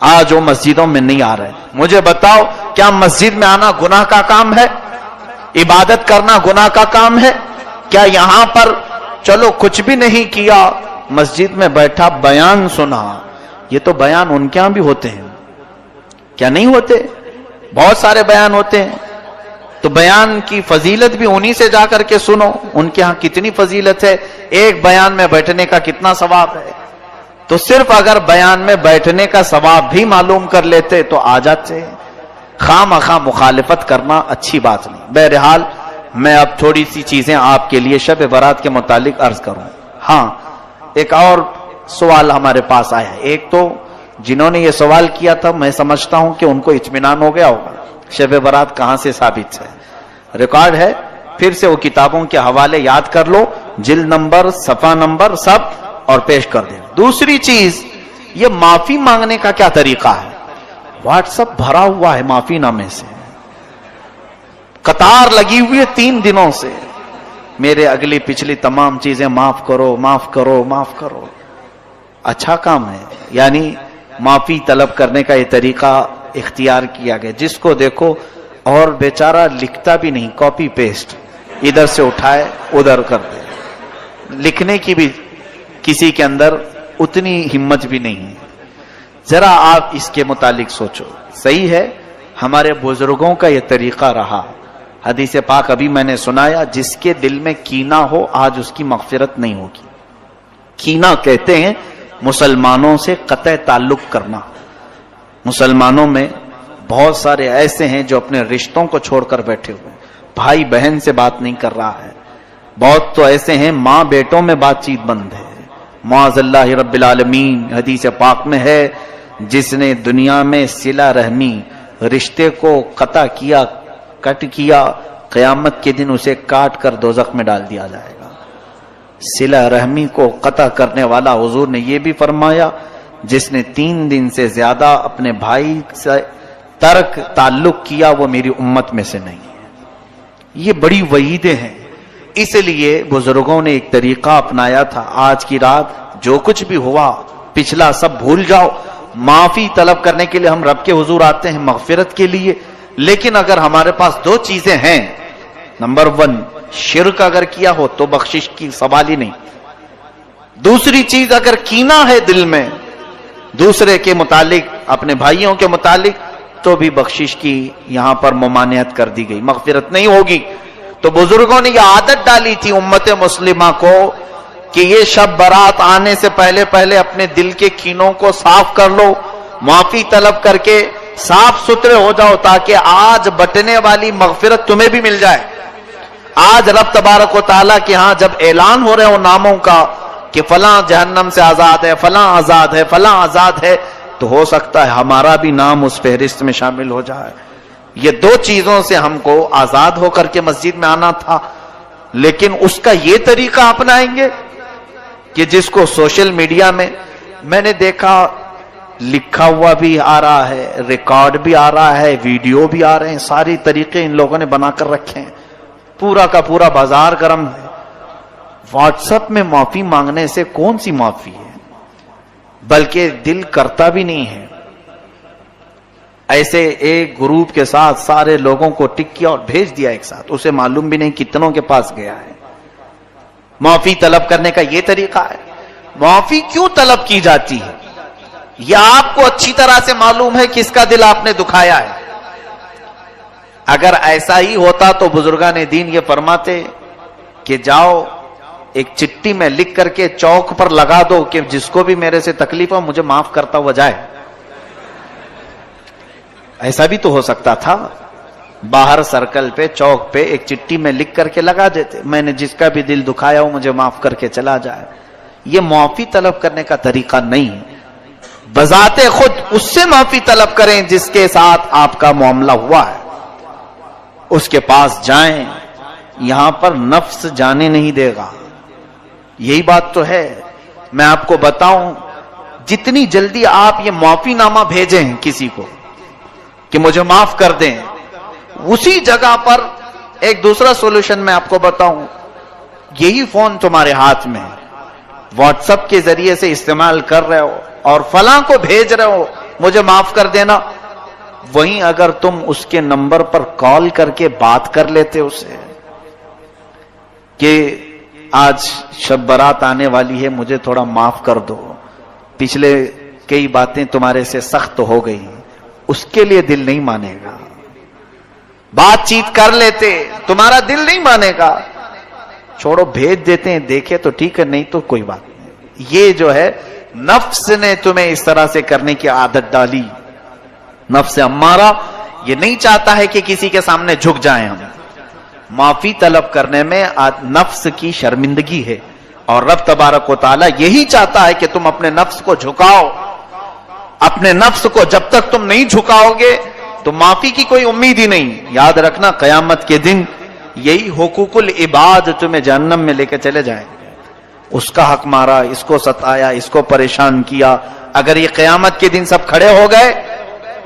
آج وہ مسجدوں میں نہیں آ رہے. مجھے بتاؤ کیا مسجد میں آنا گناہ کا کام ہے؟ عبادت کرنا گناہ کا کام ہے؟ کیا یہاں پر چلو کچھ بھی نہیں کیا، مسجد میں بیٹھا بیان سنا، یہ تو بیان ان کے ہاں بھی ہوتے ہیں، کیا نہیں ہوتے؟ بہت سارے بیان ہوتے ہیں. تو بیان کی فضیلت بھی انہی سے جا کر کے سنو، ان کے ہاں کتنی فضیلت ہے، ایک بیان میں بیٹھنے کا کتنا ثواب ہے. تو صرف اگر بیان میں بیٹھنے کا ثواب بھی معلوم کر لیتے تو آ جاتے. خواہ مخواہ مخالفت کرنا اچھی بات نہیں. بہرحال میں اب تھوڑی سی چیزیں آپ کے لیے شب برات کے متعلق عرض کروں. ہاں ایک اور سوال ہمارے پاس آیا ہے. ایک تو جنہوں نے یہ سوال کیا تھا میں سمجھتا ہوں کہ ان کو اطمینان ہو گیا ہوگا شب برات کہاں سے ثابت ہے، ریکارڈ ہے، پھر سے وہ کتابوں کے حوالے یاد کر لو، جلد نمبر، صفحہ نمبر سب، اور پیش کر دیں. دوسری چیز یہ معافی مانگنے کا کیا طریقہ ہے؟ واٹس ایپ بھرا ہوا ہے معافی نامے سے، قطار لگی ہوئی ہے 3 دنوں سے، میرے اگلی پچھلی تمام چیزیں معاف کرو معاف کرو معاف کرو. اچھا کام ہے، یعنی معافی طلب کرنے کا یہ طریقہ اختیار کیا گیا. جس کو دیکھو اور بیچارہ لکھتا بھی نہیں، کاپی پیسٹ، ادھر سے اٹھائے ادھر کر دے، لکھنے کی بھی کسی کے اندر اتنی ہمت بھی نہیں ہے. ذرا آپ اس کے متعلق سوچو. صحیح ہے ہمارے بزرگوں کا یہ طریقہ رہا. حدیث پاک ابھی میں نے سنایا، جس کے دل میں کینہ ہو آج اس کی مغفرت نہیں ہوگی. کینہ کہتے ہیں مسلمانوں سے قطع تعلق کرنا. مسلمانوں میں بہت سارے ایسے ہیں جو اپنے رشتوں کو چھوڑ کر بیٹھے ہوئے ہیں، بھائی بہن سے بات نہیں کر رہا ہے. بہت تو ایسے ہیں ماں بیٹوں میں بات چیت بند ہے. معاذ اللہ رب العالمین. حدیث پاک میں ہے جس نے دنیا میں صلہ رحمی رشتے کو قطع کیا، کٹ کیا، قیامت کے دن اسے کاٹ کر دوزخ میں ڈال دیا جائے گا۔ صلہ رحمی کو قطع کرنے والا، حضور نے یہ بھی فرمایا، جس نے 3 دن سے زیادہ اپنے بھائی سے ترک تعلق کیا وہ میری امت میں سے نہیں ہے۔ یہ بڑی وعیدیں ہیں۔ اس لیے بزرگوں نے ایک طریقہ اپنایا تھا، آج کی رات جو کچھ بھی ہوا پچھلا سب بھول جاؤ، معافی طلب کرنے کے لیے ہم رب کے حضور آتے ہیں مغفرت کے لیے، لیکن اگر ہمارے پاس 2 چیزیں ہیں، نمبر 1 شرک اگر کیا ہو تو بخشش کی سوال ہی نہیں، دوسری چیز اگر کینہ ہے دل میں دوسرے کے متعلق، اپنے بھائیوں کے متعلق، تو بھی بخشش کی یہاں پر ممانعت کر دی گئی، مغفرت نہیں ہوگی۔ تو بزرگوں نے یہ عادت ڈالی تھی امت مسلمہ کو کہ یہ شب برات آنے سے پہلے پہلے اپنے دل کے کینوں کو صاف کر لو، معافی طلب کر کے صاف ستھرے ہو جاؤ، تاکہ آج بٹنے والی مغفرت تمہیں بھی مل جائے۔ آج رب تبارک و تعالیٰ کے ہاں جب اعلان ہو رہے ہو ناموں کا کہ فلاں جہنم سے آزاد ہے، فلاں آزاد ہے، فلاں آزاد ہے، تو ہو سکتا ہے ہمارا بھی نام اس فہرست میں شامل ہو جائے۔ یہ 2 چیزوں سے ہم کو آزاد ہو کر کے مسجد میں آنا تھا، لیکن اس کا یہ طریقہ اپنائیں گے کہ جس کو سوشل میڈیا میں نے دیکھا لکھا ہوا بھی آ رہا ہے، ریکارڈ بھی آ رہا ہے، ویڈیو بھی آ رہے ہیں، ساری طریقے ان لوگوں نے بنا کر رکھے ہیں، پورا کا پورا بازار گرم ہے۔ واٹس ایپ میں معافی مانگنے سے کون سی معافی ہے، بلکہ دل کرتا بھی نہیں ہے۔ ایسے ایک گروپ کے ساتھ سارے لوگوں کو ٹک کیا اور بھیج دیا ایک ساتھ، اسے معلوم بھی نہیں کتنوں کے پاس گیا ہے۔ معافی طلب کرنے کا یہ طریقہ ہے۔ معافی کیوں طلب کی جاتی ہے یہ آپ کو اچھی طرح سے معلوم ہے، کس کا دل آپ نے دکھایا ہے۔ اگر ایسا ہی ہوتا تو بزرگان دین یہ فرماتے کہ جاؤ ایک چٹھی میں لکھ کر کے چوک پر لگا دو کہ جس کو بھی میرے سے تکلیف ہو مجھے معاف کرتا ہوا جائے۔ ایسا بھی تو ہو سکتا تھا، باہر سرکل پہ چوک پہ ایک چٹھی میں لکھ کر کے لگا دیتے، میں نے جس کا بھی دل دکھایا ہو مجھے معاف کر کے چلا جائے۔ یہ معافی طلب کرنے کا طریقہ نہیں ہے۔ بذات خود اس سے معافی طلب کریں جس کے ساتھ آپ کا معاملہ ہوا ہے، اس کے پاس جائیں، یہاں پر نفس جانے نہیں دے گا۔ یہی بات تو ہے۔ میں آپ کو بتاؤں، جتنی جلدی آپ یہ معافی نامہ بھیجیں کسی کو کہ مجھے معاف کر دیں، اسی جگہ پر ایک دوسرا سولوشن میں آپ کو بتاؤں، یہی فون تمہارے ہاتھ میں واٹس ایپ کے ذریعے سے استعمال کر رہے ہو اور فلاں کو بھیج رہے ہو مجھے معاف کر دینا، وہیں اگر تم اس کے نمبر پر کال کر کے بات کر لیتے اسے کہ آج شب برات آنے والی ہے مجھے تھوڑا معاف کر دو، پچھلے کئی باتیں تمہارے سے سخت ہو گئی، اس کے لیے دل نہیں مانے گا۔ بات چیت کر لیتے، تمہارا دل نہیں مانے گا، چھوڑو بھیج دیتے ہیں، دیکھے تو ٹھیک ہے نہیں تو کوئی بات نہیں۔ یہ جو ہے نفس نے تمہیں اس طرح سے کرنے کی عادت ڈالی۔ نفس امارہ یہ نہیں چاہتا ہے کہ کسی کے سامنے جھک جائیں ہم۔ معافی طلب کرنے میں نفس کی شرمندگی ہے، اور رب تبارک و تعالی یہی چاہتا ہے کہ تم اپنے نفس کو جھکاؤ۔ اپنے نفس کو جب تک تم نہیں جھکاؤ گے تو معافی کی کوئی امید ہی نہیں۔ یاد رکھنا قیامت کے دن یہی حقوق العباد تمہیں جہنم میں لے کے چلے جائیں گے۔ اس کا حق مارا، اس کو ستایا، اس کو پریشان کیا، اگر یہ قیامت کے دن سب کھڑے ہو گئے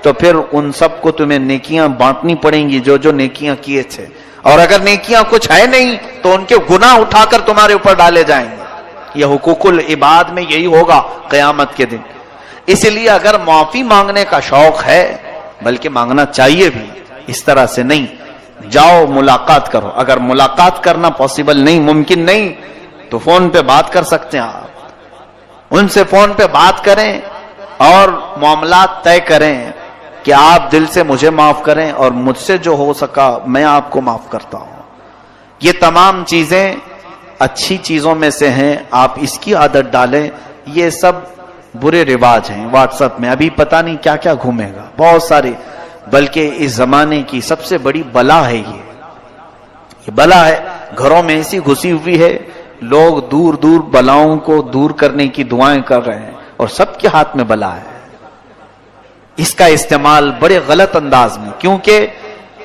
تو پھر ان سب کو تمہیں نیکیاں بانٹنی پڑیں گی جو جو نیکیاں کیے تھے، اور اگر نیکیاں کچھ ہے نہیں تو ان کے گناہ اٹھا کر تمہارے اوپر ڈالے جائیں گے۔ یہ حقوق العباد میں یہی ہوگا قیامت کے دن۔ اس لیے اگر معافی مانگنے کا شوق ہے، بلکہ مانگنا چاہیے بھی، اس طرح سے نہیں، جاؤ ملاقات کرو۔ اگر ملاقات کرنا پاسبل نہیں، ممکن نہیں، تو فون پہ بات کر سکتے ہیں آپ، ان سے فون پہ بات کریں اور معاملات طے کریں کہ آپ دل سے مجھے معاف کریں اور مجھ سے جو ہو سکا میں آپ کو معاف کرتا ہوں۔ یہ تمام چیزیں اچھی چیزوں میں سے ہیں، آپ اس کی عادت ڈالیں۔ یہ سب برے رواج ہیں واٹس ایپ میں، ابھی پتہ نہیں کیا کیا گھومے گا، بہت سارے، بلکہ اس زمانے کی سب سے بڑی بلا ہے یہ بلا ہے، گھروں میں ایسی گھسی ہوئی ہے، لوگ دور دور بلاؤں کو دور کرنے کی دعائیں کر رہے ہیں اور سب کے ہاتھ میں بلا ہے۔ اس کا استعمال بڑے غلط انداز میں، کیونکہ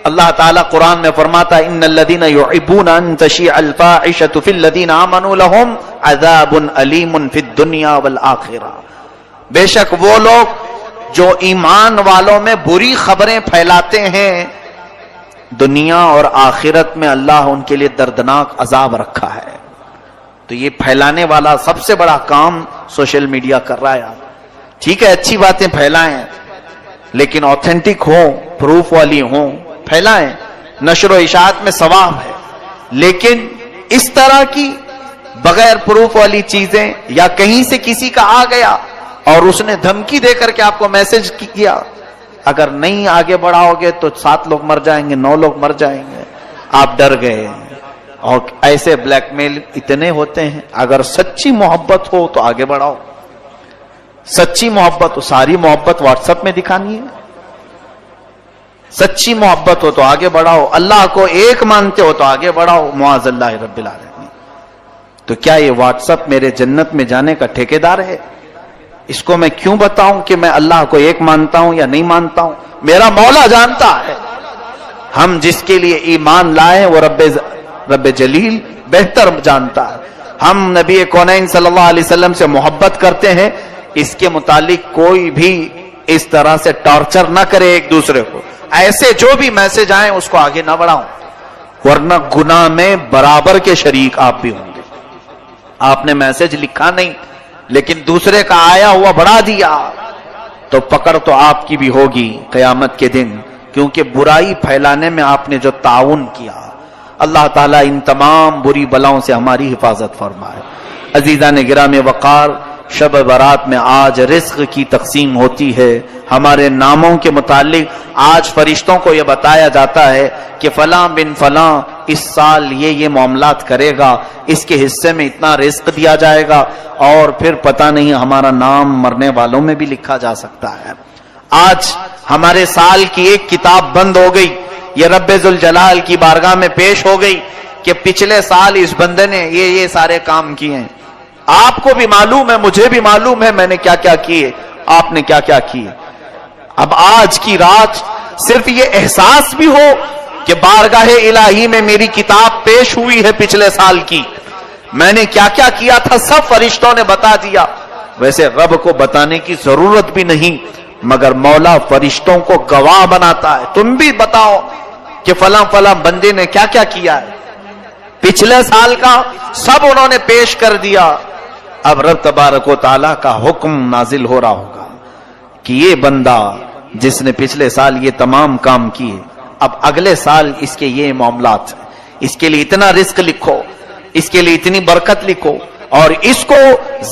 اللہ تعالیٰ قرآن میں فرماتا ہے ان الذین یحبون ان تشیع الفاحشۃ فی الذین آمنوا لہم عذاب علیم فی الدنیا والآخرہ، بے شک وہ لوگ جو ایمان والوں میں بری خبریں پھیلاتے ہیں، دنیا اور آخرت میں اللہ ان کے لیے دردناک عذاب رکھا ہے۔ تو یہ پھیلانے والا سب سے بڑا کام سوشل میڈیا کر رہا ہے۔ ٹھیک ہے، اچھی باتیں پھیلائیں، لیکن آتھینٹک ہوں، پروف والی ہوں، پھیلائیں، نشر و اشاعت میں ثواب ہے، لیکن اس طرح کی بغیر پروف والی چیزیں، یا کہیں سے کسی کا آ گیا اور اس نے دھمکی دے کر کے آپ کو میسج کیا، اگر نہیں آگے بڑھاؤ گے تو 7 لوگ مر جائیں گے، 9 لوگ مر جائیں گے، آپ ڈر گئے۔ اور ایسے بلیک میل اتنے ہوتے ہیں۔ اگر سچی محبت ہو تو آگے بڑھاؤ، سچی محبت ہو، ساری محبت واٹس ایپ میں دکھانی ہے؟ سچی محبت ہو تو آگے بڑھاؤ، اللہ کو ایک مانتے ہو تو آگے بڑھاؤ، معاذ اللہ رب العالمین۔ تو کیا یہ واٹس ایپ میرے جنت میں جانے کا ٹھیکیدار ہے؟ اس کو میں کیوں بتاؤں کہ میں اللہ کو ایک مانتا ہوں یا نہیں مانتا ہوں؟ میرا مولا جانتا ہے۔ ہم جس کے لیے ایمان لائے وہ رب جلیل بہتر جانتا ہے۔ ہم نبی کونین صلی اللہ علیہ وسلم سے محبت کرتے ہیں، اس کے متعلق کوئی بھی اس طرح سے ٹارچر نہ کرے ایک دوسرے کو، ایسے جو بھی میسج آئیں اس کو آگے نہ بڑھاؤں، ورنہ گناہ میں برابر کے شریک آپ بھی ہوں گے۔ آپ نے میسج لکھا نہیں لیکن دوسرے کا آیا ہوا بڑھا دیا تو پکڑ تو آپ کی بھی ہوگی قیامت کے دن، کیونکہ برائی پھیلانے میں آپ نے جو تعاون کیا۔ اللہ تعالیٰ ان تمام بری بلاؤں سے ہماری حفاظت فرمائے۔ عزیزان گرامی وقار، شب برات میں آج رزق کی تقسیم ہوتی ہے۔ ہمارے ناموں کے متعلق آج فرشتوں کو یہ بتایا جاتا ہے کہ فلاں بن فلاں اس سال یہ معاملات کرے گا، اس کے حصے میں اتنا رزق دیا جائے گا، اور پھر پتہ نہیں ہمارا نام مرنے والوں میں بھی لکھا جا سکتا ہے۔ آج ہمارے سال کی ایک کتاب بند ہو گئی، یہ رب ذوالجلال کی بارگاہ میں پیش ہو گئی کہ پچھلے سال اس بندے نے یہ سارے کام کیے ہیں۔ آپ کو بھی معلوم ہے، مجھے بھی معلوم ہے میں نے کیا کیا کیے، آپ نے کیا کیا کیے۔ اب آج کی رات صرف یہ احساس بھی ہو کہ بارگاہ الہی میں میری کتاب پیش ہوئی ہے پچھلے سال کی، میں نے کیا کیا کیا تھا سب فرشتوں نے بتا دیا۔ ویسے رب کو بتانے کی ضرورت بھی نہیں، مگر مولا فرشتوں کو گواہ بناتا ہے، تم بھی بتاؤ کہ فلاں فلاں بندے نے کیا کیا کیا ہے پچھلے سال کا، سب انہوں نے پیش کر دیا۔ اب رب تبارک و تعالیٰ کا حکم نازل ہو رہا ہوگا کہ یہ بندہ جس نے پچھلے سال یہ تمام کام کیے، اب اگلے سال اس کے یہ معاملات ہیں، اس کے لیے اتنا رزق لکھو، اس کے لیے اتنی برکت لکھو، اور اس کو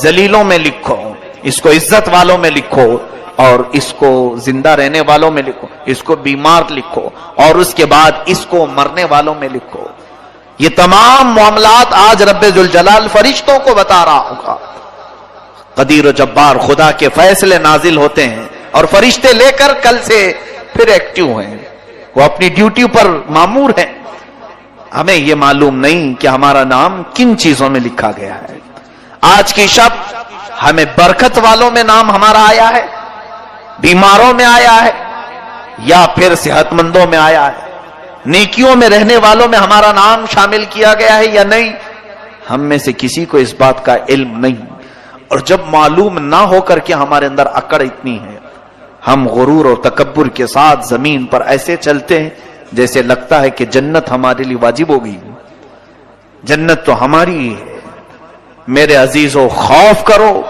ذلیلوں میں لکھو، اس کو عزت والوں میں لکھو، اور اس کو زندہ رہنے والوں میں لکھو، اس کو بیمار لکھو، اور اس کے بعد اس کو مرنے والوں میں لکھو۔ یہ تمام معاملات آج رب ذوالجلال فرشتوں کو بتا رہا ہوگا۔ قدیر و جبار خدا کے فیصلے نازل ہوتے ہیں، اور فرشتے لے کر کل سے پھر ایکٹیو ہیں، وہ اپنی ڈیوٹی پر مامور ہیں۔ ہمیں یہ معلوم نہیں کہ ہمارا نام کن چیزوں میں لکھا گیا ہے۔ آج کی شب ہمیں برکت والوں میں نام ہمارا آیا ہے، بیماروں میں آیا ہے، یا پھر صحت مندوں میں آیا ہے، نیکیوں میں رہنے والوں میں ہمارا نام شامل کیا گیا ہے یا نہیں، ہم میں سے کسی کو اس بات کا علم نہیں۔ اور جب معلوم نہ ہو کر کے ہمارے اندر اکڑ اتنی ہے، ہم غرور اور تکبر کے ساتھ زمین پر ایسے چلتے ہیں جیسے لگتا ہے کہ جنت ہمارے لیے واجب ہو گئی، جنت تو ہماری ہی ہے۔ میرے عزیزو، خوف کرو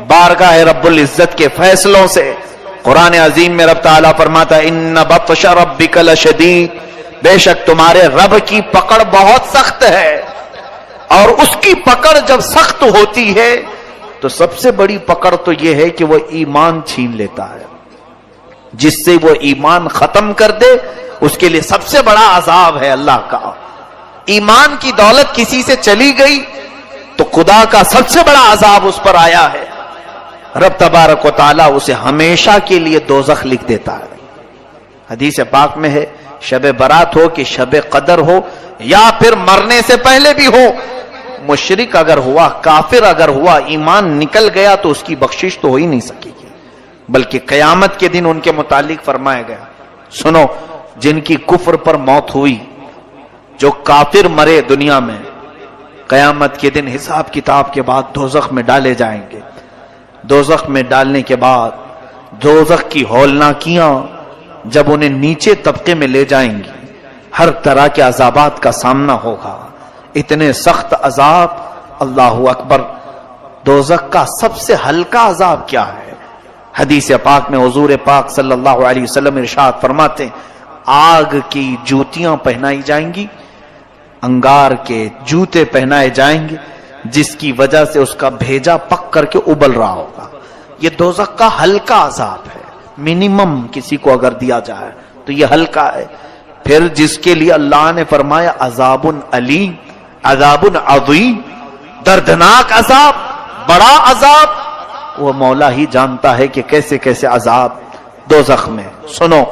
بارگاہ رب العزت کے فیصلوں سے۔ قرآن عظیم میں رب تعالیٰ فرماتا ہے ان بطش ربک لشدید، بے شک تمہارے رب کی پکڑ بہت سخت ہے، اور اس کی پکڑ جب سخت ہوتی ہے تو سب سے بڑی پکڑ تو یہ ہے کہ وہ ایمان چھین لیتا ہے۔ جس سے وہ ایمان ختم کر دے اس کے لیے سب سے بڑا عذاب ہے اللہ کا۔ ایمان کی دولت کسی سے چلی گئی تو خدا کا سب سے بڑا عذاب اس پر آیا ہے، رب تبارک و تعالیٰ اسے ہمیشہ کے لیے دوزخ لکھ دیتا ہے۔ حدیث پاک میں ہے شب برات ہو کہ شب قدر ہو، یا پھر مرنے سے پہلے بھی ہو، مشرک اگر ہوا، کافر اگر ہوا، ایمان نکل گیا تو اس کی بخشش تو ہو ہی نہیں سکے گی۔ بلکہ قیامت کے دن ان کے متعلق فرمایا گیا، سنو، جن کی کفر پر موت ہوئی، جو کافر مرے دنیا میں، قیامت کے دن حساب کتاب کے بعد دوزخ میں ڈالے جائیں گے۔ دوزخ میں ڈالنے کے بعد دوزخ کی ہولناکیاں جب انہیں نیچے طبقے میں لے جائیں گی، ہر طرح کے عذابات کا سامنا ہوگا، اتنے سخت عذاب۔ اللہ اکبر! دوزخ کا سب سے ہلکا عذاب کیا ہے؟ حدیث پاک میں حضور پاک صلی اللہ علیہ وسلم ارشاد فرماتے ہیں، آگ کی جوتیاں پہنائی جائیں گی، انگار کے جوتے پہنائے جائیں گے، جس کی وجہ سے اس کا بھیجا پک کر کے ابل رہا ہوگا۔ یہ دوزخ کا ہلکا عذاب ہے، منیمم کسی کو اگر دیا جائے تو یہ ہلکا ہے۔ پھر جس کے لیے اللہ نے فرمایا عذاب علیم، عذاب عظیم، دردناک عذاب، بڑا عذاب، وہ مولا ہی جانتا ہے کہ کیسے کیسے عذاب دوزخ میں۔ سنو،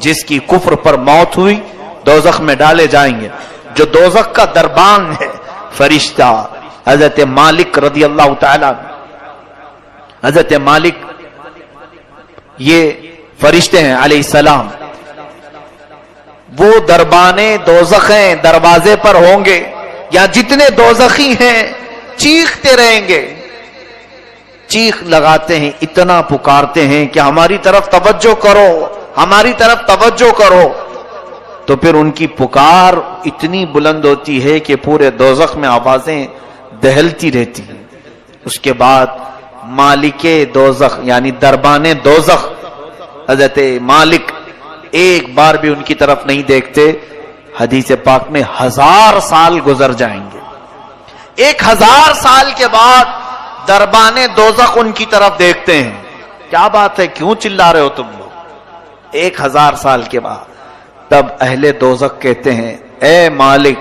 جس کی کفر پر موت ہوئی دوزخ میں ڈالے جائیں گے۔ جو دوزخ کا دربان ہے، فرشتہ حضرت مالک رضی اللہ تعالی، حضرت مالک یہ فرشتے ہیں علیہ السلام، وہ دربانے دوزخ ہیں، دروازے پر ہوں گے، یا جتنے دوزخی ہیں چیختے رہیں گے، چیخ لگاتے ہیں، اتنا پکارتے ہیں کہ ہماری طرف توجہ کرو، ہماری طرف توجہ کرو۔ تو پھر ان کی پکار اتنی بلند ہوتی ہے کہ پورے دوزخ میں آوازیں دہلتی رہتی ہیں۔ اس کے بعد مالک دوزخ یعنی دربان دوزخ حضرت مالک ایک بار بھی ان کی طرف نہیں دیکھتے۔ حدیث پاک میں 1000 سال گزر جائیں گے، 1000 سال کے بعد دربان دوزخ ان کی طرف دیکھتے ہیں۔ کیا بات ہے، کیوں چلا رہے ہو تم لوگ؟ 1000 سال کے بعد تب اہل دوزخ کہتے ہیں، اے مالک،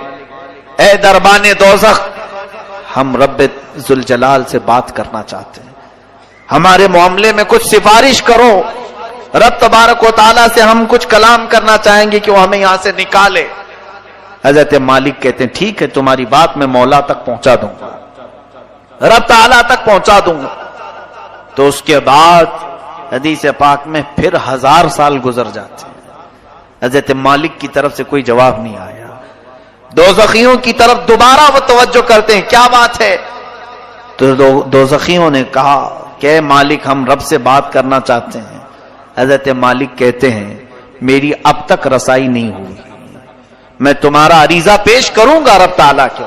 اے دربان دوزخ، ہم رب ذوالجلال سے بات کرنا چاہتے ہیں، ہمارے معاملے میں کچھ سفارش کرو۔ رب تبارک و تعالیٰ سے ہم کچھ کلام کرنا چاہیں گے کہ وہ ہمیں یہاں سے نکالے۔ حضرت مالک کہتے ہیں، ٹھیک ہے، تمہاری بات میں مولا تک پہنچا دوں گا، رب تعالیٰ تک پہنچا دوں گا۔ تو اس کے بعد حدیث پاک میں پھر 1000 سال گزر جاتے ہیں، حضرت مالک کی طرف سے کوئی جواب نہیں آیا۔ دوزخیوں کی طرف دوبارہ وہ توجہ کرتے ہیں، کیا بات ہے؟ تو دوزخیوں نے کہا کہ مالک، ہم رب سے بات کرنا چاہتے ہیں۔ حضرت مالک کہتے ہیں، میری اب تک رسائی نہیں ہوئی، میں تمہارا عریضہ پیش کروں گا رب تعالیٰ کے،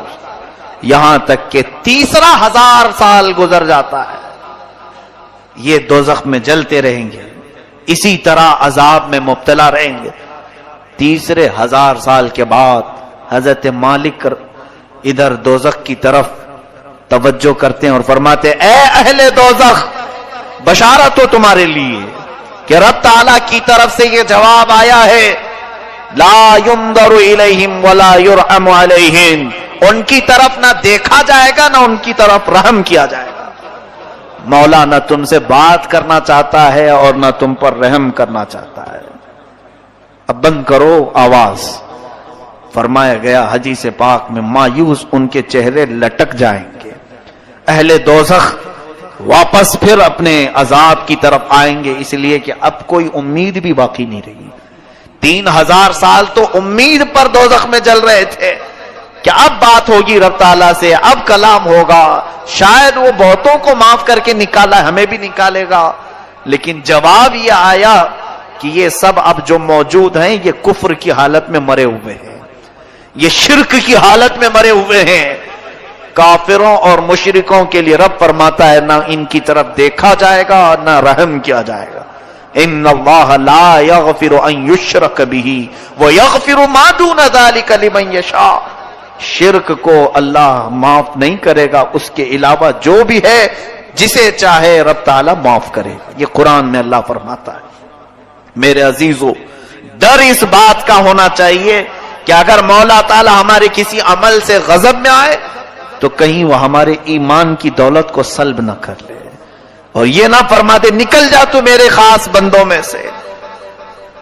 یہاں تک کہ تیسرا 1000 سال گزر جاتا ہے۔ یہ دوزخ میں جلتے رہیں گے، اسی طرح عذاب میں مبتلا رہیں گے۔ تیسرے 1000 سال کے بعد حضرت مالک ادھر دوزخ کی طرف توجہ کرتے ہیں اور فرماتے، اے اہل دوزخ، بشارت ہو تمہارے لیے کہ رب تعالیٰ کی طرف سے یہ جواب آیا ہے، لا ينظر الیہم ولا یرحم علیہم، ان کی طرف نہ دیکھا جائے گا نہ ان کی طرف رحم کیا جائے گا۔ مولا نہ تم سے بات کرنا چاہتا ہے اور نہ تم پر رحم کرنا چاہتا ہے۔ اب بند کرو آواز۔ فرمایا گیا حدیث پاک میں، مایوس ان کے چہرے لٹک جائیں گے۔ اہل دوزخ واپس پھر اپنے عذاب کی طرف آئیں گے، اس لیے کہ اب کوئی امید بھی باقی نہیں رہی۔ 3000 سال تو امید پر دوزخ میں جل رہے تھے کہ اب بات ہوگی رب تعالیٰ سے، اب کلام ہوگا، شاید وہ بہتوں کو معاف کر کے نکالا، ہمیں بھی نکالے گا۔ لیکن جواب یہ آیا کہ یہ سب اب جو موجود ہیں یہ کفر کی حالت میں مرے ہوئے ہیں، یہ شرک کی حالت میں مرے ہوئے ہیں۔ کافروں اور مشرکوں کے لیے رب فرماتا ہے، نہ ان کی طرف دیکھا جائے گا نہ رحم کیا جائے گا۔ ان اللہ لا یغفر ان یشرک بہ ویغفر ما دون ذلک لمن یشاء، شرک کو اللہ معاف نہیں کرے گا، اس کے علاوہ جو بھی ہے جسے چاہے رب تعالیٰ معاف کرے گا۔ یہ قرآن میں اللہ فرماتا ہے۔ میرے عزیزو، ڈر اس بات کا ہونا چاہیے کہ اگر مولا تعالیٰ ہمارے کسی عمل سے غضب میں آئے تو کہیں وہ ہمارے ایمان کی دولت کو سلب نہ کر لے، اور یہ نہ فرما دے نکل جا تو میرے خاص بندوں میں سے۔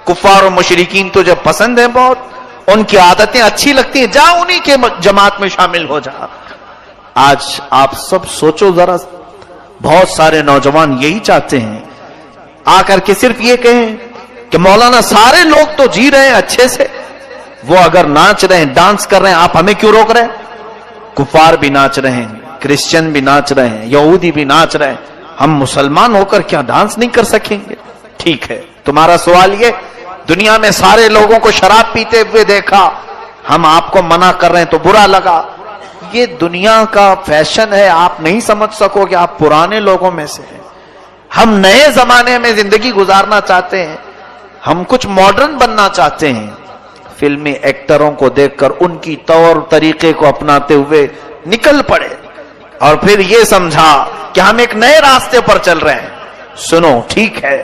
کفار و مشرکین تجھے پسند ہیں بہت، ان کی عادتیں اچھی لگتی ہیں، جا انہی کے جماعت میں شامل ہو جا۔ آج آپ سب سوچو ذرا، بہت سارے نوجوان یہی چاہتے ہیں آ کر کے صرف یہ کہیں کہ مولانا سارے لوگ تو جی رہے ہیں اچھے سے، وہ اگر ناچ رہے ہیں، ڈانس کر رہے ہیں، آپ ہمیں کیوں روک رہے ہیں؟ کفار بھی ناچ رہے ہیں، کرسچن بھی ناچ رہے ہیں، یہودی بھی ناچ رہے ہیں، ہم مسلمان ہو کر کیا ڈانس نہیں کر سکیں گے؟ ٹھیک ہے، تمہارا سوال یہ دنیا میں سارے لوگوں کو شراب پیتے ہوئے دیکھا، ہم آپ کو منع کر رہے ہیں تو برا لگا۔ یہ دنیا کا فیشن ہے، آپ نہیں سمجھ سکو کہ آپ پرانے لوگوں میں سے ہیں۔ ہم نئے زمانے میں زندگی گزارنا چاہتے ہیں، ہم کچھ ماڈرن بننا چاہتے ہیں۔ فلمی ایکٹروں کو دیکھ کر ان کی طور طریقے کو اپناتے ہوئے نکل پڑے اور پھر یہ سمجھا کہ ہم ایک نئے راستے پر چل رہے ہیں۔ سنو، ٹھیک ہے،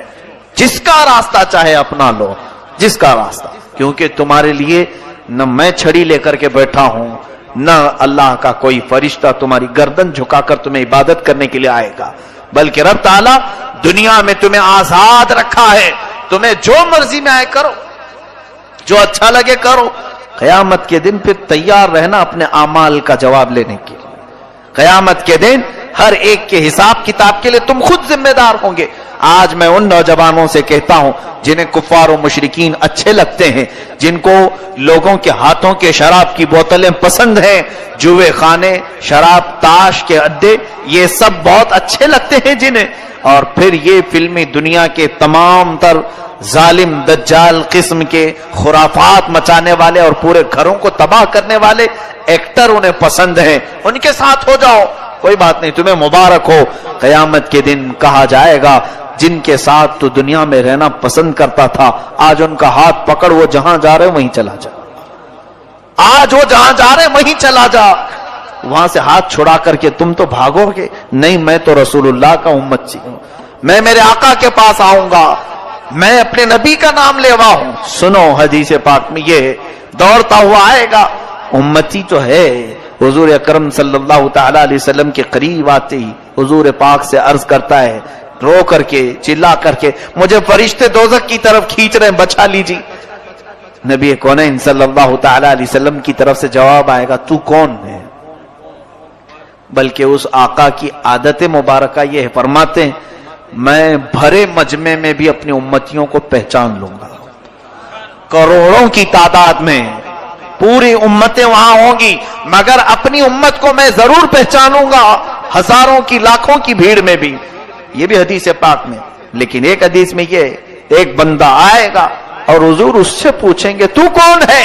جس کا راستہ چاہے اپنا لو، جس کا راستہ، کیونکہ تمہارے لیے نہ میں چھڑی لے کر کے بیٹھا ہوں، نہ اللہ کا کوئی فرشتہ تمہاری گردن جھکا کر تمہیں عبادت کرنے کے لیے آئے گا، بلکہ رب تعالیٰ دنیا میں تمہیں آزاد رکھا ہے، تمہیں جو مرضی میں آئے کرو، جو اچھا لگے کرو۔ قیامت کے دن پھر تیار رہنا اپنے اعمال کا جواب لینے کے لیے۔ قیامت کے دن ہر ایک کے حساب کتاب کے لیے تم خود ذمہ دار ہوں گے۔ آج میں ان نوجوانوں سے کہتا ہوں جنہیں کفار و مشرکین اچھے لگتے ہیں، جن کو لوگوں کے ہاتھوں کے شراب کی بوتلیں پسند ہیں، جوئے خانے، شراب، تاش کے اڈے، یہ سب بہت اچھے لگتے ہیں جنہیں، اور پھر یہ فلمی دنیا کے تمام تر ظالم دجال قسم کے خرافات مچانے والے اور پورے گھروں کو تباہ کرنے والے ایکٹر انہیں پسند ہیں، ان کے ساتھ ہو جاؤ، کوئی بات نہیں، تمہیں مبارک ہو۔ قیامت کے دن کہا جائے گا جن کے ساتھ تو دنیا میں رہنا پسند کرتا تھا، آج ان کا ہاتھ پکڑ، وہ جہاں جا رہے وہیں چلا جا، آج وہ جہاں جا رہے وہیں چلا جا، وہاں سے ہاتھ چھڑا کر کے تم تو بھاگو گے، نہیں میں تو رسول اللہ کا امتی ہوں، میں میرے آقا کے پاس آؤں گا، میں اپنے نبی کا نام لیوا ہوں۔ سنو، حدیث پاک میں یہ دوڑتا ہوا آئے گا، امتی تو ہے۔ حضور اکرم صلی اللہ تعالی علیہ وسلم کے قریب آتے ہی حضور پاک سے عرض کرتا ہے، رو کر کے، چلا کر کے، مجھے فرشتے دوزخ کی طرف کھینچ رہے ہیں، بچا لیجیے۔ نبی کونین صلی اللہ تعالی علیہ وسلم کی طرف سے جواب آئے گا، تو کون ہے؟ بلکہ اس آقا کی عادت مبارکہ یہ ہے، فرماتے ہیں میں بھرے مجمع میں بھی اپنی امتیوں کو پہچان لوں گا، کروڑوں کی تعداد میں پوری امتیں وہاں ہوں گی، مگر اپنی امت کو میں ضرور پہچانوں گا، ہزاروں کی لاکھوں کی بھیڑ میں بھی۔ یہ بھی حدیث پاک میں، لیکن ایک حدیث میں یہ ایک بندہ آئے گا اور حضور اس سے پوچھیں گے تو کون ہے؟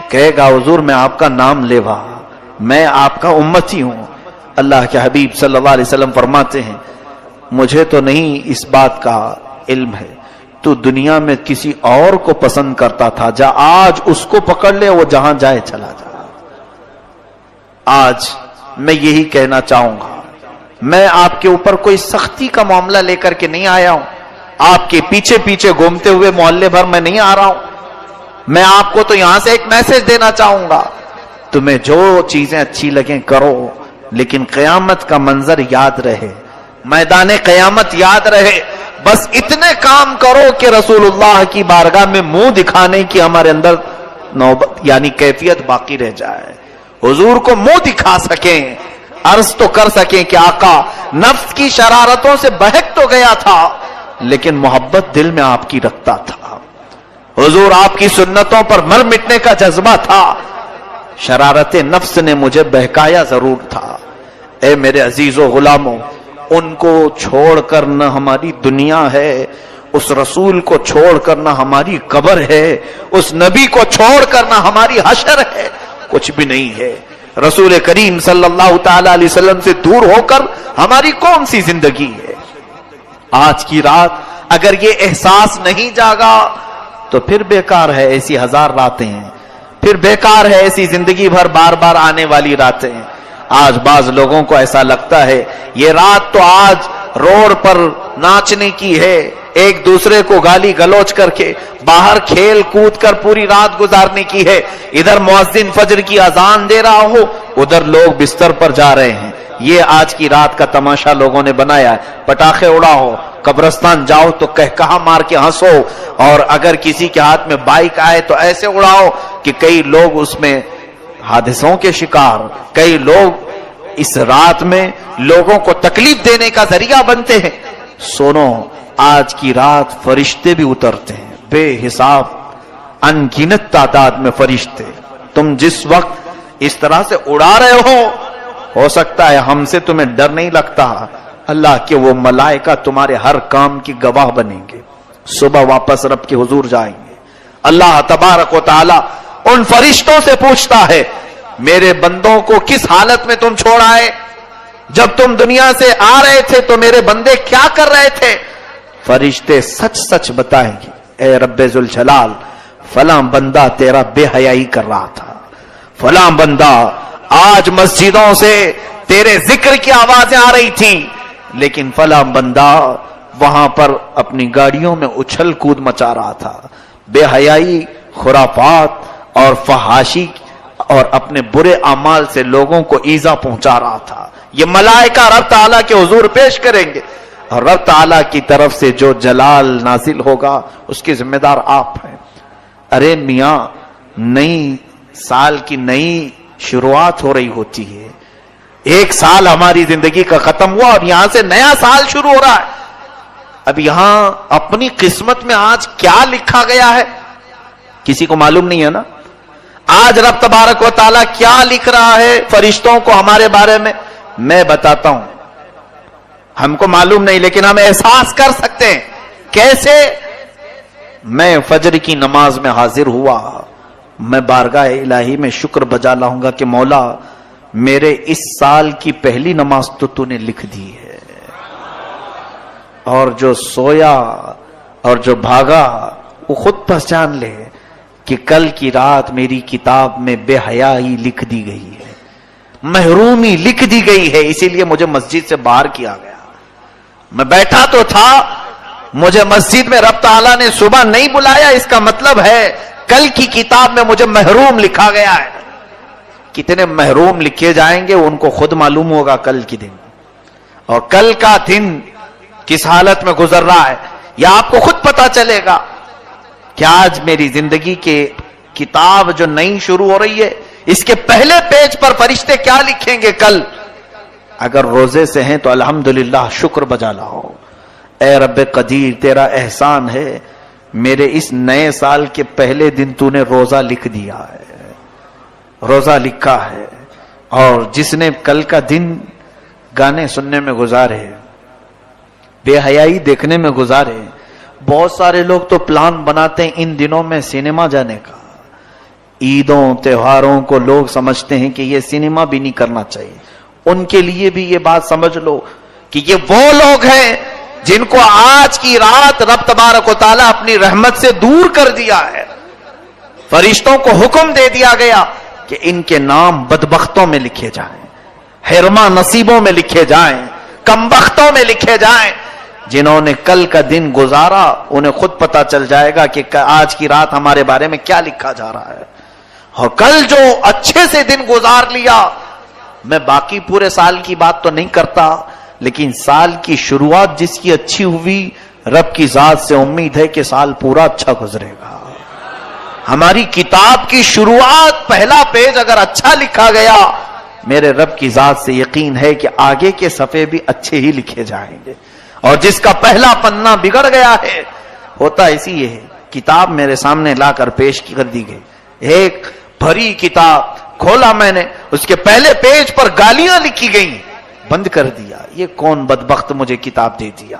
کہے گا حضور میں آپ کا نام لیوا، میں آپ کا امتی ہوں۔ اللہ کے حبیب صلی اللہ علیہ وسلم فرماتے ہیں مجھے تو نہیں اس بات کا علم ہے، تو دنیا میں کسی اور کو پسند کرتا تھا، جا آج اس کو پکڑ لے، وہ جہاں جائے چلا جا۔ آج میں یہی کہنا چاہوں گا، میں آپ کے اوپر کوئی سختی کا معاملہ لے کر کے نہیں آیا ہوں، آپ کے پیچھے پیچھے گھومتے ہوئے محلے بھر میں نہیں آ رہا ہوں، میں آپ کو تو یہاں سے ایک میسج دینا چاہوں گا، تمہیں جو چیزیں اچھی لگیں کرو، لیکن قیامت کا منظر یاد رہے، میدان قیامت یاد رہے، بس اتنے کام کرو کہ رسول اللہ کی بارگاہ میں منہ دکھانے کی ہمارے اندر نوبت یعنی کیفیت باقی رہ جائے، حضور کو منہ دکھا سکیں، عرض تو کر سکیں کہ آقا نفس کی شرارتوں سے بہک تو گیا تھا لیکن محبت دل میں آپ کی رکھتا تھا، حضور آپ کی سنتوں پر مر مٹنے کا جذبہ تھا، شرارت نفس نے مجھے بہکایا ضرور تھا۔ اے میرے عزیز و غلاموں، ان کو چھوڑ کر نہ ہماری دنیا ہے، اس رسول کو چھوڑ کر نہ ہماری قبر ہے، اس نبی کو چھوڑ کر نہ ہماری حشر ہے، کچھ بھی نہیں ہے۔ رسول کریم صلی اللہ تعالی علیہ وسلم سے دور ہو کر ہماری کون سی زندگی ہے؟ آج کی رات اگر یہ احساس نہیں جاگا تو پھر بیکار ہے ایسی ہزار راتیں ہیں، پھر بیکار ہے ایسی زندگی بھر بار بار آنے والی راتیں ہیں۔ آج بعض لوگوں کو ایسا لگتا ہے یہ رات تو آج روڈ پر ناچنے کی ہے، ایک دوسرے کو گالی گلوچ کر کے باہر کھیل کود کر پوری رات گزارنے کی ہے، ادھر مؤذن فجر کی اذان دے رہا ہو، ادھر لوگ بستر پر جا رہے ہیں، یہ آج کی رات کا تماشا لوگوں نے بنایا ہے۔ پٹاخے اڑاؤ، قبرستان جاؤ تو کہکہا مار کے ہنسو، اور اگر کسی کے ہاتھ میں بائک آئے تو ایسے اڑاؤ کہ کئی لوگ اس میں حادثوں کے شکار، کئی لوگ اس رات میں لوگوں کو تکلیف دینے کا ذریعہ بنتے ہیں۔ سنو، آج کی رات فرشتے بھی اترتے ہیں، بے حساب انگنت تعداد میں فرشتے. تم جس وقت اس طرح سے اڑا رہے ہو سکتا ہے ہم سے تمہیں ڈر نہیں لگتا. اللہ کے وہ ملائکہ تمہارے ہر کام کی گواہ بنیں گے. صبح واپس رب کے حضور جائیں گے. اللہ تبارک و تعالی ان فرشتوں سے پوچھتا ہے میرے بندوں کو کس حالت میں تم چھوڑ آئے؟ جب تم دنیا سے آ رہے تھے تو میرے بندے کیا کر رہے تھے؟ فرشتے سچ سچ بتائیں گے اے رب ذوالجلال فلاں بندہ تیرا بے حیائی کر رہا تھا، فلاں بندہ آج مسجدوں سے تیرے ذکر کی آوازیں آ رہی تھی، لیکن فلاں بندہ وہاں پر اپنی گاڑیوں میں اچھل کود مچا رہا تھا، بے حیائی، خرافات اور فحاشی اور اپنے برے اعمال سے لوگوں کو ایذا پہنچا رہا تھا. یہ ملائکہ رب تعالیٰ کے حضور پیش کریں گے اور رب تعالیٰ کی طرف سے جو جلال نازل ہوگا اس کے ذمہ دار آپ ہیں. ارے میاں نئی سال کی نئی شروعات ہو رہی ہوتی ہے، ایک سال ہماری زندگی کا ختم ہوا اور یہاں سے نیا سال شروع ہو رہا ہے. اب یہاں اپنی قسمت میں آج کیا لکھا گیا ہے کسی کو معلوم نہیں ہے نا. آج رب تبارک و تعالیٰ کیا لکھ رہا ہے فرشتوں کو ہمارے بارے میں بتاتا ہوں. ہم کو معلوم نہیں لیکن ہم احساس کر سکتے ہیں. کیسے؟ میں فجر کی نماز میں حاضر ہوا، میں بارگاہ الہی میں شکر بجا لاؤں گا کہ مولا میرے اس سال کی پہلی نماز تو نے لکھ دی ہے، اور جو سویا اور جو بھاگا وہ خود پہچان لے کہ کل کی رات میری کتاب میں بے حیائی لکھ دی گئی ہے، محرومی لکھ دی گئی ہے، اسی لیے مجھے مسجد سے باہر کیا گیا. میں بیٹھا تو تھا، مجھے مسجد میں رب تعالیٰ نے صبح نہیں بلایا، اس کا مطلب ہے کل کی کتاب میں مجھے محروم لکھا گیا ہے. کتنے محروم لکھے جائیں گے ان کو خود معلوم ہوگا کل کی دن، اور کل کا دن کس حالت میں گزر رہا ہے یہ آپ کو خود پتا چلے گا کہ آج میری زندگی کے کتاب جو نئی شروع ہو رہی ہے اس کے پہلے پیج پر فرشتے کیا لکھیں گے کل. اگر روزے سے ہیں تو الحمدللہ شکر بجا لاؤ. اے رب قدیر تیرا احسان ہے میرے اس نئے سال کے پہلے دن تو نے روزہ لکھ دیا ہے، روزہ لکھا ہے. اور جس نے کل کا دن گانے سننے میں گزارے، بے حیائی دیکھنے میں گزارے، بہت سارے لوگ تو پلان بناتے ہیں ان دنوں میں سینما جانے کا. عیدوں تہواروں کو لوگ سمجھتے ہیں کہ یہ سینما بھی نہیں کرنا چاہیے. ان کے لیے بھی یہ بات سمجھ لو کہ یہ وہ لوگ ہیں جن کو آج کی رات رب تبارک و تعالیٰ اپنی رحمت سے دور کر دیا ہے. فرشتوں کو حکم دے دیا گیا کہ ان کے نام بدبختوں میں لکھے جائیں، حرما نصیبوں میں لکھے جائیں، کمبختوں میں لکھے جائیں. جنہوں نے کل کا دن گزارا انہیں خود پتا چل جائے گا کہ آج کی رات ہمارے بارے میں کیا لکھا جا رہا ہے. اور کل جو اچھے سے دن گزار لیا، میں باقی پورے سال کی بات تو نہیں کرتا، لیکن سال کی شروعات جس کی اچھی ہوئی رب کی ذات سے امید ہے کہ سال پورا اچھا گزرے گا. ہماری کتاب کی شروعات پہلا پیج اگر اچھا لکھا گیا، میرے رب کی ذات سے یقین ہے کہ آگے کے صفحے بھی اچھے ہی لکھے جائیں گے. اور جس کا پہلا پنہ بگڑ گیا ہے، ہوتا اسی یہ ہے. کتاب میرے سامنے لا کر پیش کر دی گئی، ایک بھری کتاب کھولا میں نے، اس کے پہلے پیج پر گالیاں لکھی گئیں، بند کر دیا. یہ کون بدبخت مجھے کتاب دے دیا،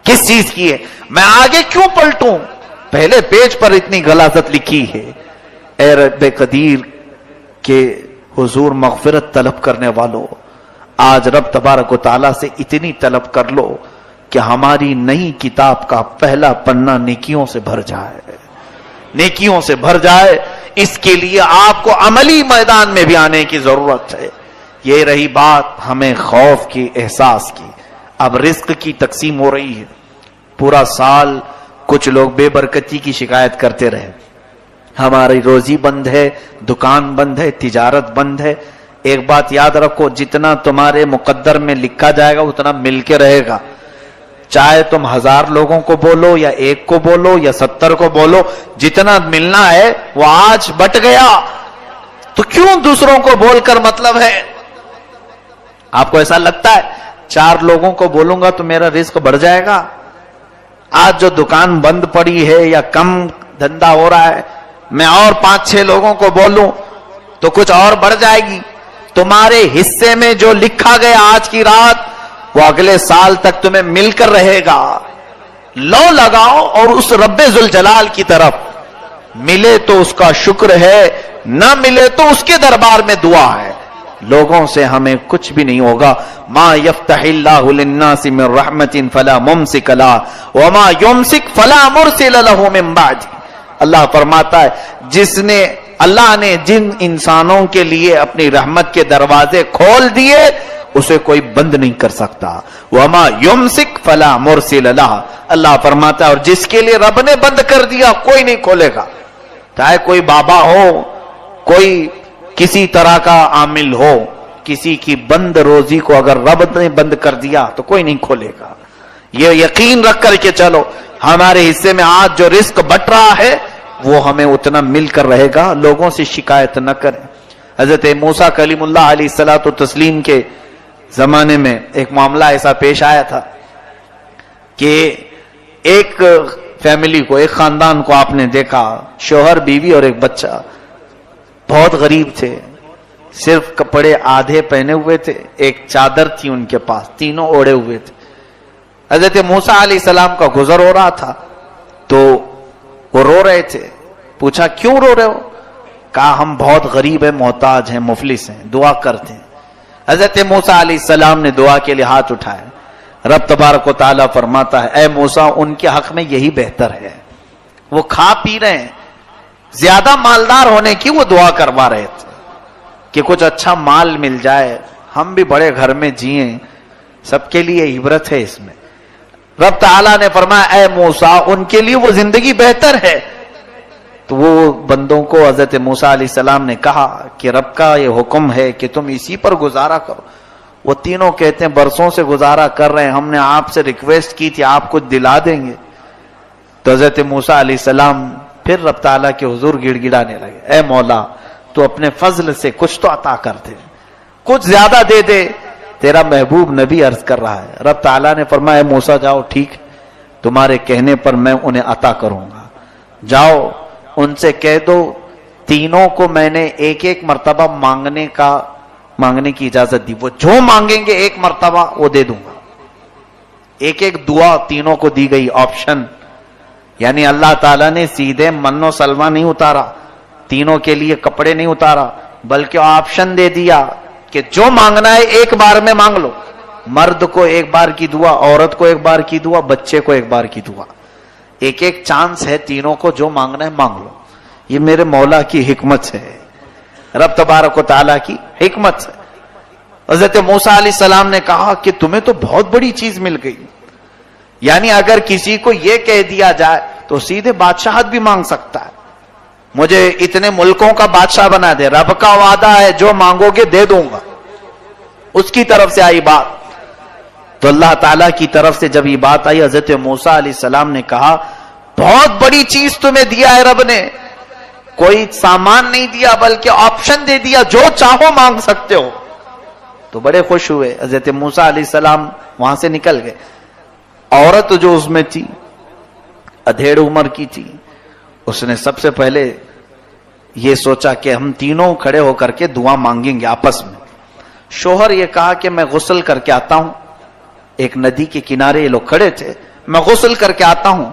کس چیز کی ہے، میں آگے کیوں پلٹوں، پہلے پیج پر اتنی غلاظت لکھی ہے. اے رب قدیر کے حضور مغفرت طلب کرنے والوں، آج رب تبارک و تعالیٰ سے اتنی طلب کر لو کہ ہماری نئی کتاب کا پہلا پنہ نیکیوں سے بھر جائے، نیکیوں سے بھر جائے. اس کے لیے آپ کو عملی میدان میں بھی آنے کی ضرورت ہے. یہ رہی بات ہمیں خوف کی، احساس کی. اب رزق کی تقسیم ہو رہی ہے. پورا سال کچھ لوگ بے برکتی کی شکایت کرتے رہے، ہماری روزی بند ہے، دکان بند ہے، تجارت بند ہے. ایک بات یاد رکھو، جتنا تمہارے مقدر میں لکھا جائے گا اتنا مل کے رہے گا. چاہے تم 1000 لوگوں کو بولو یا 1 کو بولو یا 70 کو بولو، جتنا ملنا ہے وہ آج بٹ گیا، تو کیوں دوسروں کو بول کر مطلب ہے؟ آپ کو ایسا لگتا ہے 4 لوگوں کو بولوں گا تو میرا رزق بڑھ جائے گا؟ آج جو دکان بند پڑی ہے یا کم دھندا ہو رہا ہے، میں اور 5-6 لوگوں کو بولوں تو کچھ اور بڑھ جائے گی. تمہارے حصے میں جو لکھا گیا آج کی رات وہ اگلے سال تک تمہیں مل کر رہے گا. لو لگاؤ اور اس رب ذوالجلال کی طرف، ملے تو اس کا شکر ہے، نہ ملے تو اس کے دربار میں دعا ہے. لوگوں سے ہمیں کچھ بھی نہیں ہوگا. ما یفتح اللہ للناس من رحمت فلا ممسک لہ وما یمسک فلا مرسل لہ من بعد. اللہ فرماتا ہے اللہ نے جن انسانوں کے لیے اپنی رحمت کے دروازے کھول دیے اسے کوئی بند نہیں کر سکتا. وما یمسک فلا مرسل لہ. اللہ فرماتا ہے اور جس کے لیے رب نے بند کر دیا کوئی نہیں کھولے گا. چاہے کوئی بابا ہو، کوئی کسی طرح کا عامل ہو، کسی کی بند روزی کو اگر رب نے بند کر دیا تو کوئی نہیں کھولے گا. یہ یقین رکھ کر کے چلو ہمارے حصے میں آج جو رزق بٹ رہا ہے وہ ہمیں اتنا مل کر رہے گا. لوگوں سے شکایت نہ کریں. حضرت موسیٰ کلیم اللہ علیہ الصلوۃ والتسلیم کے زمانے میں ایک معاملہ ایسا پیش آیا تھا کہ ایک فیملی کو، ایک خاندان کو آپ نے دیکھا، شوہر، بیوی اور ایک بچہ، بہت غریب تھے، صرف کپڑے آدھے پہنے ہوئے تھے، ایک چادر تھی ان کے پاس، تینوں اوڑے ہوئے تھے. حضرت موسیٰ علیہ السلام کا گزر ہو رہا تھا تو وہ رو رہے تھے. پوچھا کیوں رو رہے ہو؟ کہا ہم بہت غریب ہیں، محتاج ہیں، مفلس ہیں، دعا کرتے ہیں. حضرت موسیٰ علیہ السلام نے دعا کے لیے ہاتھ اٹھائے. رب تبارک و تعالیٰ فرماتا ہے اے موسیٰ ان کے حق میں یہی بہتر ہے. وہ کھا پی رہے ہیں، زیادہ مالدار ہونے کی وہ دعا کروا رہے تھے کہ کچھ اچھا مال مل جائے، ہم بھی بڑے گھر میں جئیں. سب کے لیے عبرت ہے اس میں. رب تعالیٰ نے فرمایا اے موسیٰ ان کے لیے وہ زندگی بہتر ہے. تو وہ بندوں کو حضرت موسیٰ علیہ السلام نے کہا کہ رب کا یہ حکم ہے کہ تم اسی پر گزارا کرو. وہ تینوں کہتے ہیں برسوں سے گزارا کر رہے ہیں، ہم نے آپ سے ریکویسٹ کی تھی آپ کچھ دلا دیں گے. تو حضرت موسیٰ علیہ السلام پھر رب تعالیٰ کے حضور گڑ گڑانے لگے اے مولا تو اپنے فضل سے کچھ تو عطا کر دے، کچھ زیادہ دے دے. تیرا محبوب نبی عرض کر رہا ہے. رب تعالیٰ نے فرمایا اے موسیٰ جاؤ، ٹھیک تمہارے کہنے پر میں انہیں عطا کروں گا. جاؤ ان سے کہہ دو تینوں کو میں نے ایک ایک مرتبہ مانگنے کی اجازت دی. وہ جو مانگیں گے ایک مرتبہ وہ دے دوں گا. ایک ایک دعا تینوں کو دی گئی، آپشن. یعنی اللہ تعالیٰ نے سیدھے من و سلوہ نہیں اتارا، تینوں کے لیے کپڑے نہیں اتارا، بلکہ آپشن دے دیا کہ جو مانگنا ہے ایک بار میں مانگ لو. مرد کو ایک بار کی دعا، عورت کو ایک بار کی دعا، بچے کو ایک بار کی دعا. ایک ایک چانس ہے تینوں کو، جو مانگنا ہے مانگ لو. یہ میرے مولا کی حکمت ہے، رب تبارک و تعالیٰ کی حکمت ہے. حضرت موسیٰ علیہ السلام نے کہا کہ تمہیں تو بہت بڑی چیز مل گئی. یعنی اگر کسی کو یہ کہہ دیا جائے تو سیدھے بادشاہت بھی مانگ سکتا ہے، مجھے اتنے ملکوں کا بادشاہ بنا دے. رب کا وعدہ ہے جو مانگو گے دے دوں گا. اس کی طرف سے آئی بات. تو اللہ تعالیٰ کی طرف سے جب یہ بات آئی، حضرت موسیٰ علیہ السلام نے کہا بہت بڑی چیز تمہیں دیا ہے رب نے. کوئی سامان نہیں دیا بلکہ آپشن دے دیا، جو چاہو مانگ سکتے ہو. تو بڑے خوش ہوئے. حضرت موسیٰ علیہ السلام وہاں سے نکل گئے. عورت جو اس میں تھی ادھیڑ عمر کی تھی، اس نے سب سے پہلے یہ سوچا کہ ہم تینوں کھڑے ہو کر کے دعا مانگیں گے آپس میں. شوہر یہ کہا کہ میں غسل کر کے آتا ہوں. ایک ندی کے کنارے یہ لوگ کھڑے تھے، میں غسل کر کے آتا ہوں،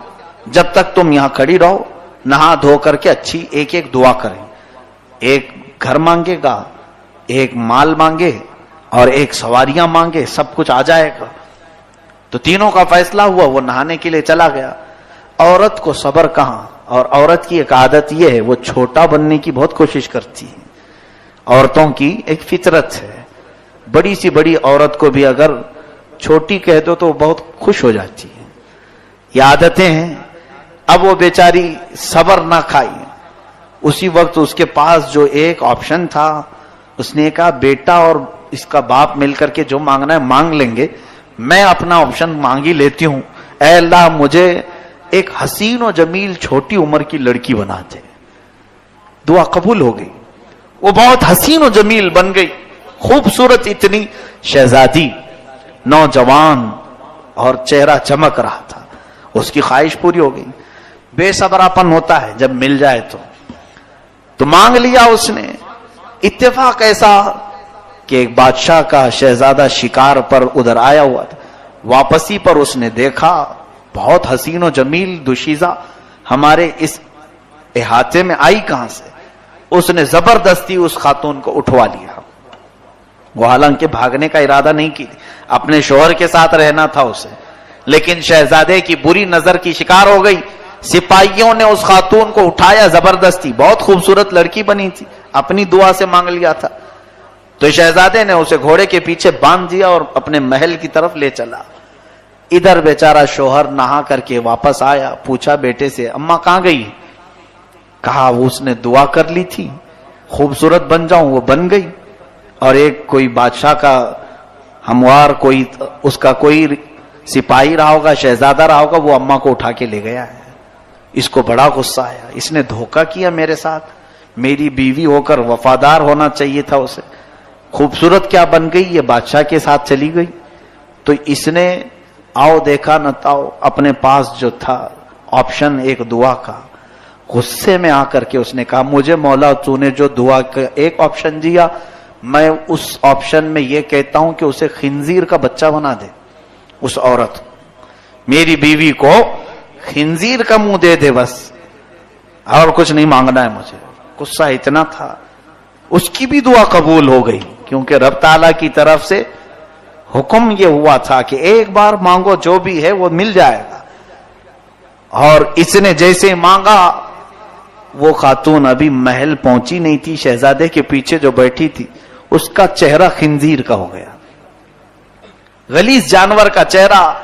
جب تک تم یہاں کھڑی رہو نہا دھو کر کے اچھی ایک ایک دعا کریں. ایک گھر مانگے گا، ایک مال مانگے اور ایک سواریاں مانگے، سب کچھ آ جائے گا. تو تینوں کا فیصلہ ہوا. وہ نہانے کے لیے چلا گیا. عورت کو صبر کہاں، اور عورت کی ایک عادت یہ ہے وہ چھوٹا بننے کی بہت کوشش کرتی ہے. عورتوں کی ایک فطرت ہے. بڑی سی بڑی عورت کو بھی اگر چھوٹی کہہ دو تو بہت خوش ہو جاتی ہے. یہ عادتیں ہیں. اب وہ بیچاری صبر نہ کھائی. اسی وقت اس کے پاس جو ایک آپشن تھا، اس نے کہا بیٹا اور اس کا باپ مل کر کے جو مانگنا ہے مانگ لیں گے، میں اپنا آپشن مانگ ہی لیتی ہوں. اے اللہ مجھے ایک حسین و جمیل چھوٹی عمر کی لڑکی بنا دے. دعا قبول ہو گئی. وہ بہت حسین و جمیل بن گئی، خوبصورت اتنی شہزادی، نوجوان، اور چہرہ چمک رہا تھا. اس کی خواہش پوری ہو گئی. بے صبراپن ہوتا ہے جب مل جائے تو مانگ لیا اس نے. اتفاق ایسا کہ ایک بادشاہ کا شہزادہ شکار پر ادھر آیا ہوا تھا. واپسی پر اس نے دیکھا بہت حسین و جمیل دوشیزہ ہمارے اس احاطے میں آئی کہاں سے. اس نے زبردستی اس خاتون کو اٹھوا لیا. وہ حالانکہ بھاگنے کا ارادہ نہیں کی، اپنے شوہر کے ساتھ رہنا تھا اسے، لیکن شہزادے کی بری نظر کی شکار ہو گئی. سپاہیوں نے اس خاتون کو اٹھایا زبردستی. بہت خوبصورت لڑکی بنی تھی، اپنی دعا سے مانگ لیا تھا. تو شہزادے نے اسے گھوڑے کے پیچھے باندھ دیا اور اپنے محل کی طرف لے چلا. ادھر بیچارہ شوہر نہا کر کے واپس آیا. پوچھا بیٹے سے اماں کہاں گئی؟ کہا اس نے دعا کر لی تھی خوبصورت بن جاؤں، وہ بن گئی. اور ایک کوئی بادشاہ کا ہموار، کوئی اس کا کوئی سپاہی رہا ہوگا، شہزادہ رہا ہوگا، وہ اماں کو اٹھا کے لے گیا ہے. اس کو بڑا غصہ آیا. اس نے دھوکہ کیا میرے ساتھ. میری بیوی ہو کر وفادار ہونا چاہیے تھا اسے. خوبصورت کیا بن گئی، یہ بادشاہ کے ساتھ چلی گئی. تو اس نے آؤ دیکھا نہ تاؤ، اپنے پاس جو تھا آپشن ایک دعا کا، غصے میں آ کر کے اس نے کہا مجھے مولا تو نے جو دعا کا ایک آپشن دیا، میں اس آپشن میں یہ کہتا ہوں کہ اسے خنزیر کا بچہ بنا دے. اس عورت میری بیوی کو خنزیر کا منہ دے دے، بس اور کچھ نہیں مانگنا ہے مجھے. غصہ اتنا تھا. اس کی بھی دعا قبول ہو گئی کیونکہ رب تعالیٰ کی طرف سے حکم یہ ہوا تھا کہ ایک بار مانگو، جو بھی ہے وہ مل جائے گا. اور اس نے جیسے مانگا، وہ خاتون ابھی محل پہنچی نہیں تھی، شہزادے کے پیچھے جو بیٹھی تھی اس کا چہرہ خنزیر کا ہو گیا. غلیظ جانور کا چہرہ